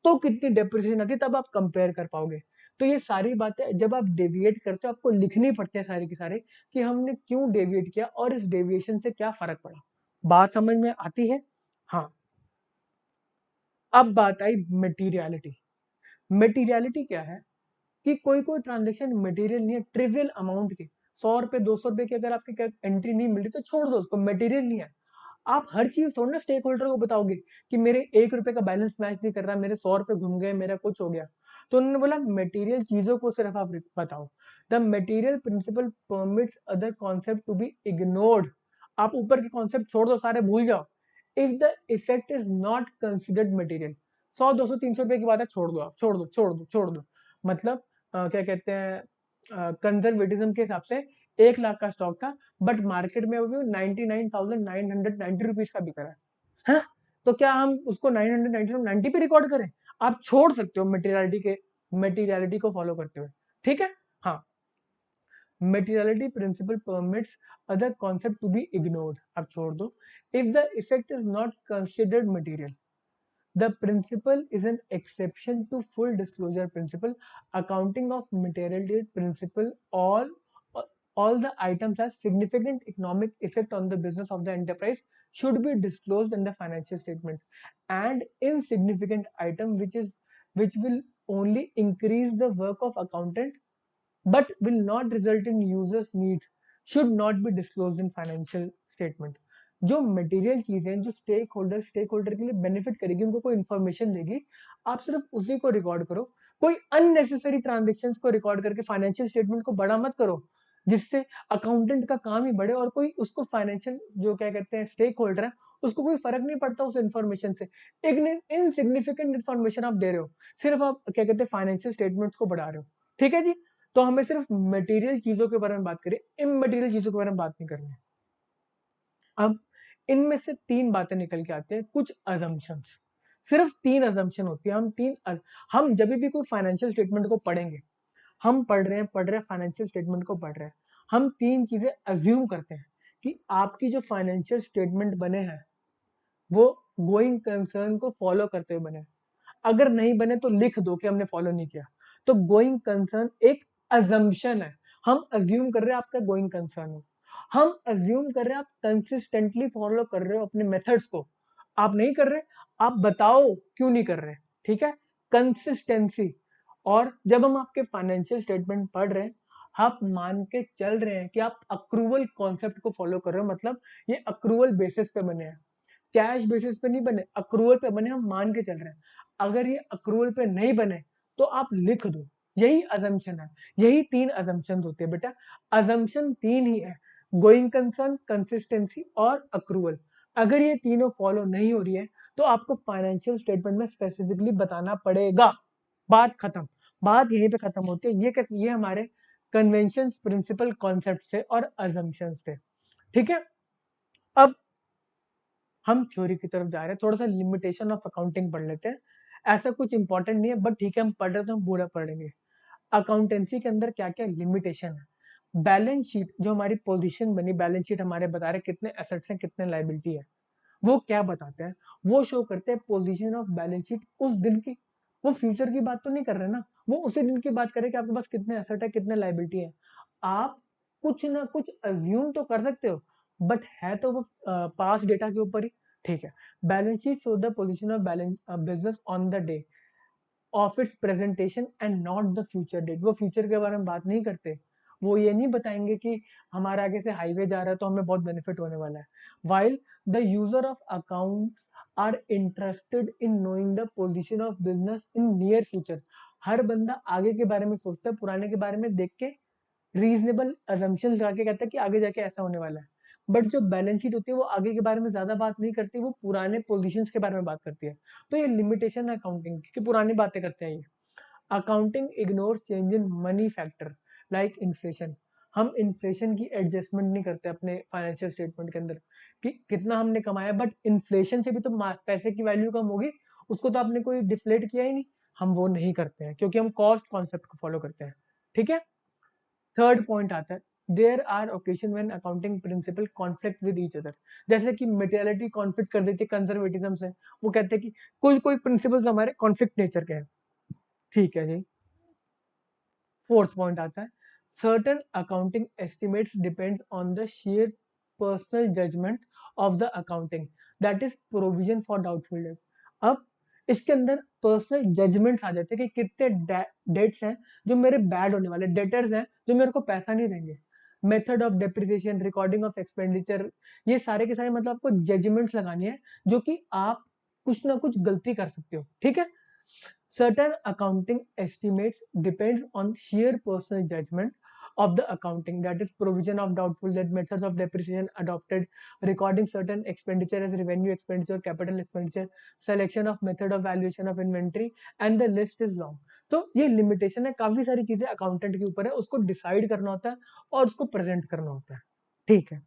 [SPEAKER 1] तो कितनी डेप्रिसिएशन आती, तब आप कंपेयर कर पाओगे। तो ये सारी बातें जब आप डेविएट करते हो आपको लिखनी पड़ती है सारे के सारे, कि हमने क्यों डेविएट किया और इस डेविएशन से क्या फर्क पड़ा। बात समझ में आती है? हाँ। अब बात आई मटेरियलिटी। मटेरियलिटी क्या है कि कोई कोई ट्रांजेक्शन मटेरियल नहीं है, ट्रिवियल अमाउंट के 100 रुपए 200 रुपए की अगर आपकी एंट्री नहीं मिल रही तो छोड़ दो उसको, मटेरियल नहीं है। आप हर चीज थोड़ा ना स्टेक होल्डर को बताओगे कि मेरे 1 रुपए का बैलेंस मैच नहीं कर रहा, मेरे 100 रुपए घूम गए, मेरा कुछ हो गया। तो उन्होंने बोला मटेरियल चीजों को सिर्फ आप बताओ। The material principle permits other concept to be ignored. आप ऊपर के कॉन्सेप्ट छोड़ दो, सारे भूल जाओ। If the effect is not considered material, 100 200 300 रुपए की बात है, छोड़ दो, आप छोड़ दो छोड़ दो छोड़ दो। मतलब क्या कहते हैं कंजर्वेटिज्म के हिसाब से 1 लाख का स्टॉक था, बट मार्केट में अभी 99,990 रुपीज का बिक रहा है। हाँ? तो क्या हम उसको 990 पे रिकॉर्ड करें? आप छोड़ सकते हो मटेरियलिटी को फॉलो करते हुए। ठीक है, हाँ। Materiality principle permits other concept to be ignored, आप छोड़ दो। If the effect is not considered material, The principle is an exception to full disclosure principle. Accounting of materiality principle, all the items have significant economic effect on the business of the enterprise should be disclosed in the financial statement. And insignificant item which will only increase the work of accountant but will not result in users needs should not be disclosed in financial statement. जो material चीजें जो stake holder के लिए benefit करेगी, उनको कोई information देगी, आप सिर्फ उसी को रिकॉर्ड करो। कोई अननेसेसरी ट्रांजेक्शंस को रिकॉर्ड करके फाइनेंशियल स्टेटमेंट को बड़ा मत करो, जिससे अकाउंटेंट का काम ही बढ़े और कोई उसको फाइनेंशियल जो क्या कहते हैं स्टेक होल्डर है उसको कोई फर्क नहीं पड़ता उस इन्फॉर्मेशन से। एक इनसिग्निफिकेंट इन्फॉर्मेशन आप दे रहे हो, सिर्फ आप क्या कहते हैं फाइनेंशियल स्टेटमेंट्स को बढ़ा रहे हो। ठीक है जी, तो हमें सिर्फ मटेरियल चीजों के बारे में बात करें, इममटेरियल चीजों के बारे में बात नहीं करनी। अब इनमें से 3 बातें निकल के आते हैं, कुछ अजम्पशंस। सिर्फ 3 अजम्पशन होती है। हम जब भी कोई फाइनेंशियल स्टेटमेंट को पढ़ेंगे, हम पढ़ रहे हैं फाइनेंशियल स्टेटमेंट को पढ़ रहे हैं, हम 3 चीजें अज्यूम करते हैं कि आपकी जो फाइनेंशियल स्टेटमेंट बने हैं वो गोइंग कंसर्न को फॉलो करते हुए बने। अगर नहीं बने तो लिख दो कि हमने फॉलो नहीं किया। तो गोइंग कंसर्न एक अजम्पशन है, हम अज्यूम कर रहे हैं आपका गोइंग कंसर्न हो। हम अज्यूम कर रहे हैं आप कंसिस्टेंटली फॉलो कर रहे हो अपने मेथड्स को। आप नहीं कर रहे, आप बताओ क्यों नहीं कर रहे। ठीक है, कंसिस्टेंसी। और जब हम आपके फाइनेंशियल स्टेटमेंट पढ़ रहे हैं, आप मान के चल रहे हैं कि आप अक्रूवल कॉन्सेप्ट को फॉलो कर रहे हो, मतलब ये अक्रूवल बेसिस पे बने हैं, कैश बेसिस पे नहीं बने, अक्रूवल पे बने, हम मान के चल रहे हैं। अगर ये अक्रूवल पे नहीं बने तो आप लिख दो, यही अजम्पशन है। यही 3 अजम्पशन होते हैं बेटा, अजम्पशन 3 ही है, गोइंग कंसर्न, कंसिस्टेंसी और अक्रूवल। अगर ये तीनों फॉलो नहीं हो रही है तो आपको फाइनेंशियल स्टेटमेंट में स्पेसिफिकली बताना पड़ेगा। बात खत्म, बात यहीं पे खत्म होती है। ये हमारे कन्वेंशन, प्रिंसिपल, कॉन्सेप्ट से और अजम्पशन थे। ठीक है, अब हम थ्योरी की तरफ जा रहे हैं, थोड़ा सा लिमिटेशन ऑफ अकाउंटिंग पढ़ लेते हैं। ऐसा कुछ इंपॉर्टेंट नहीं है, बट ठीक है हम पढ़ रहे तो हम पूरा पढ़ेंगे। अकाउंटेंसी के अंदर क्या क्या लिमिटेशन है। बैलेंस शीट, जो हमारी पोजीशन बनी, बैलेंस शीट हमारे बता रहे कितने एसेट्स हैं कितने लाइबिलिटी है। वो क्या बताते हैं, वो शो करते हैं पोजीशन ऑफ बैलेंस शीट उस दिन की। वो फ्यूचर की बात तो नहीं कर रहे ना, वो उसी दिन की बात करें कि आपके पास कितने एसेट है कितने लाइबिलिटी है। आप कुछ ना कुछ अज्यूम तो कर सकते हो, बट है तो वो पास डेटा के ऊपर ही। ठीक है, balance sheet show the position of balance business on the day of its presentation and not the future date. वो फ्यूचर के बारे में बात नहीं करते, वो ये नहीं बताएंगे कि हमारे आगे से हाईवे जा रहा है तो हमें बहुत बेनिफिट होने वाला है। While the user of accounts are interested in knowing the position of business in near future. हर बंदा आगे के बारे में सोचता है, पुराने के बारे में देख के रीजनेबल अजम्पशंस लगा के कहता है कि आगे जाके ऐसा होने वाला है। बट जो बैलेंस शीट होती है वो आगे के बारे में ज्यादा बात नहीं करती, वो पुराने पोजीशंस के बारे में बात करती है। तो ये लिमिटेशन है अकाउंटिंग की, पुरानी बातें करते हैं ये। Accounting ignores change in money factor like inflation. हम इन्फ्लेशन की एडजस्टमेंट नहीं करते अपने फाइनेंशियल स्टेटमेंट के अंदर कि कितना हमने कमाया, बट इन्फ्लेशन से भी तो पैसे की वैल्यू कम होगी, उसको तो आपने कोई डिफ्लेट किया ही नहीं। हम वो नहीं करते हैं क्योंकि हम कॉस्ट कॉन्सेप्ट को फॉलो करते हैं। ठीक है, थर्ड पॉइंट आता है, there are occasion when accounting principle conflict with each other. जैसे कि मेटेरियलिटी कॉन्फ्लिक्ट कर देती है कंजर्वेटिज्म से, वो कहते हैं कि कोई कोई प्रिंसिपल्स हमारे कॉन्फ्लिक्ट नेचर के हैं। ठीक है जी, फोर्थ पॉइंट आता है, certain accounting estimates depends on the share personal judgement of the accounting that is provision for doubtful debt. अब इसके अंदर पर्सनल जजमेंट्स आ जाते हैं कि कितने डेट्स हैं जो मेरे बैड होने वाले, डेटर्स हैं जो मेरे को पैसा नहीं देंगे। Method of depreciation, recording of expenditure, ये सारे के सारे मतलब आपको जजमेंट्स लगानी है जो कि आप कुछ ना कुछ गलती कर सकते हो। ठीक है, certain accounting estimates depends on sheer personal judgment of the accounting, that is provision of doubtful debt, methods of depreciation adopted, recording certain expenditure as revenue expenditure, capital expenditure, selection of method of valuation of inventory, and the list is long। तो ये limitation है, काफी सारी चीजें accountant के ऊपर है, उसको डिसाइड करना होता है और उसको प्रेजेंट करना होता है। ठीक है,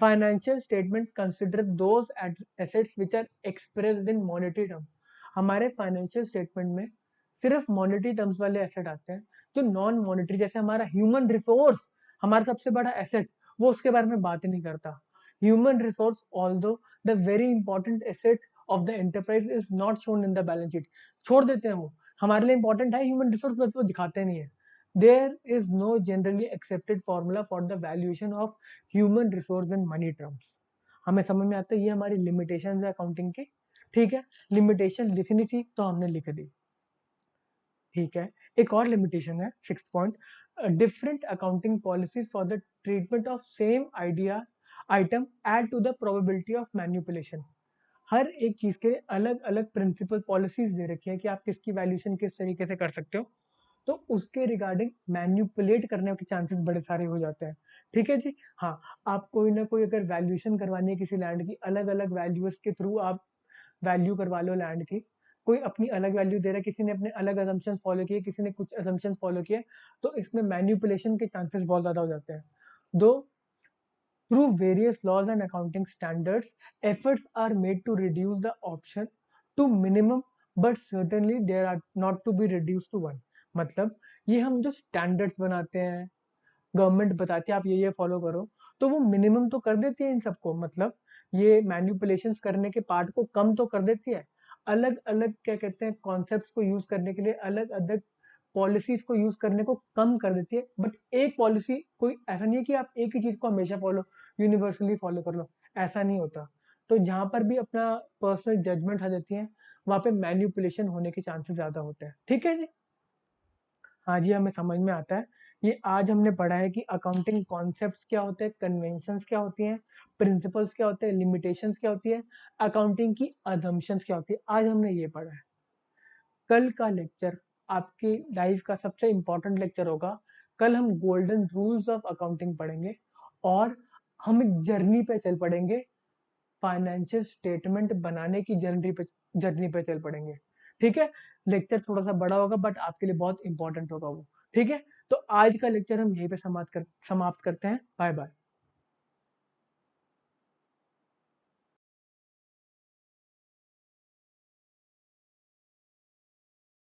[SPEAKER 1] financial statement consider those assets which are expressed in monetary term. हमारे फाइनेंशियल स्टेटमेंट में सिर्फ मॉनेटरी टर्म्स वाले एसेट आते हैं, जो नॉन मॉनेटरी, जैसे हमारा ह्यूमन रिसोर्स, हमारा सबसे बड़ा एसेट, वो उसके बारे में बात ही नहीं करता। Human resource although the very important asset of the enterprise is not shown in the balance sheet. छोड़ देते हैं वो, हमारे लिए इंपॉर्टेंट है ह्यूमन रिसोर्स बट वो दिखाते नहीं है। There is no generally accepted formula for the valuation of human resource in money terms. हमें समझ में आता है ये हमारी लिमिटेशन है अकाउंटिंग की। ठीक है, लिमिटेशन लिखनी थी तो हमने लिख दी। ठीक है, एक और लिमिटेशन है 6 point, different accounting policies for the treatment of same idea item add to the probability of manipulation. हर एक चीज के अलग अलग प्रिंसिपल पॉलिसीज दे रखी है कि आप किसकी वैल्यूएशन किस तरीके से कर सकते हो, तो उसके रिगार्डिंग मैन्युपुलेट करने के चांसेस बड़े सारे हो जाते हैं। ठीक है जी, हाँ, आप कोई ना कोई अगर वैल्यूएशन करवानी है किसी लैंड की, अलग अलग वैल्यूज के थ्रू आप वैल्यू करवा लो लैंड की, कोई अपनी अलग वैल्यू दे रहा है, किसी ने अपने अलग असम्पशंस फॉलो किए, किसी ने कुछ असम्पशंस फॉलो किए, तो इसमें मैन्युपुलेशन के चांसेस बहुत ज्यादा हो जाते हैं। दो through various laws and accounting standards, efforts are made to reduce the option to minimum, but certainly they are not to be reduced to one। मतलब ये हम जो स्टैंडर्ड्स बनाते हैं, गवर्नमेंट बताती है आप ये फॉलो करो, तो वो मिनिमम तो कर देती है इन सबको, मतलब ये मैन्युपुलेशंस करने के पार्ट को कम तो कर देती है। अलग अलग क्या कहते हैं कॉन्सेप्ट्स को यूज करने के लिए अलग अलग पॉलिसीज को यूज करने को कम कर देती है, बट एक पॉलिसी कोई ऐसा नहीं है कि आप एक ही चीज को हमेशा फॉलो यूनिवर्सली फॉलो कर लो, ऐसा नहीं होता। तो जहां पर भी अपना पर्सनल जजमेंट आ जाती है वहां पे मैन्युपुलेशन होने के चांसेस ज्यादा होते हैं। ठीक है जी, हाँ जी, हमें समझ में आता है। ये आज हमने पढ़ा है कि अकाउंटिंग कॉन्सेप्ट्स क्या होते हैं, कन्वेंशंस क्या होती हैं, प्रिंसिपल्स क्या होते हैं, लिमिटेशंस क्या होती है, अकाउंटिंग की अजम्पशंस क्या होती है, आज हमने ये पढ़ा है। कल का लेक्चर आपकी लाइफ का सबसे इंपॉर्टेंट लेक्चर होगा। कल हम गोल्डन रूल्स ऑफ अकाउंटिंग पढ़ेंगे और हम एक जर्नी पे चल पड़ेंगे, फाइनेंशियल स्टेटमेंट बनाने की जर्नी पे चल पड़ेंगे। ठीक है, लेक्चर थोड़ा सा बड़ा होगा बट आपके लिए बहुत इंपॉर्टेंट होगा वो। ठीक है, तो आज का लेक्चर हम यहीं पे समाप्त करते हैं। Bye bye.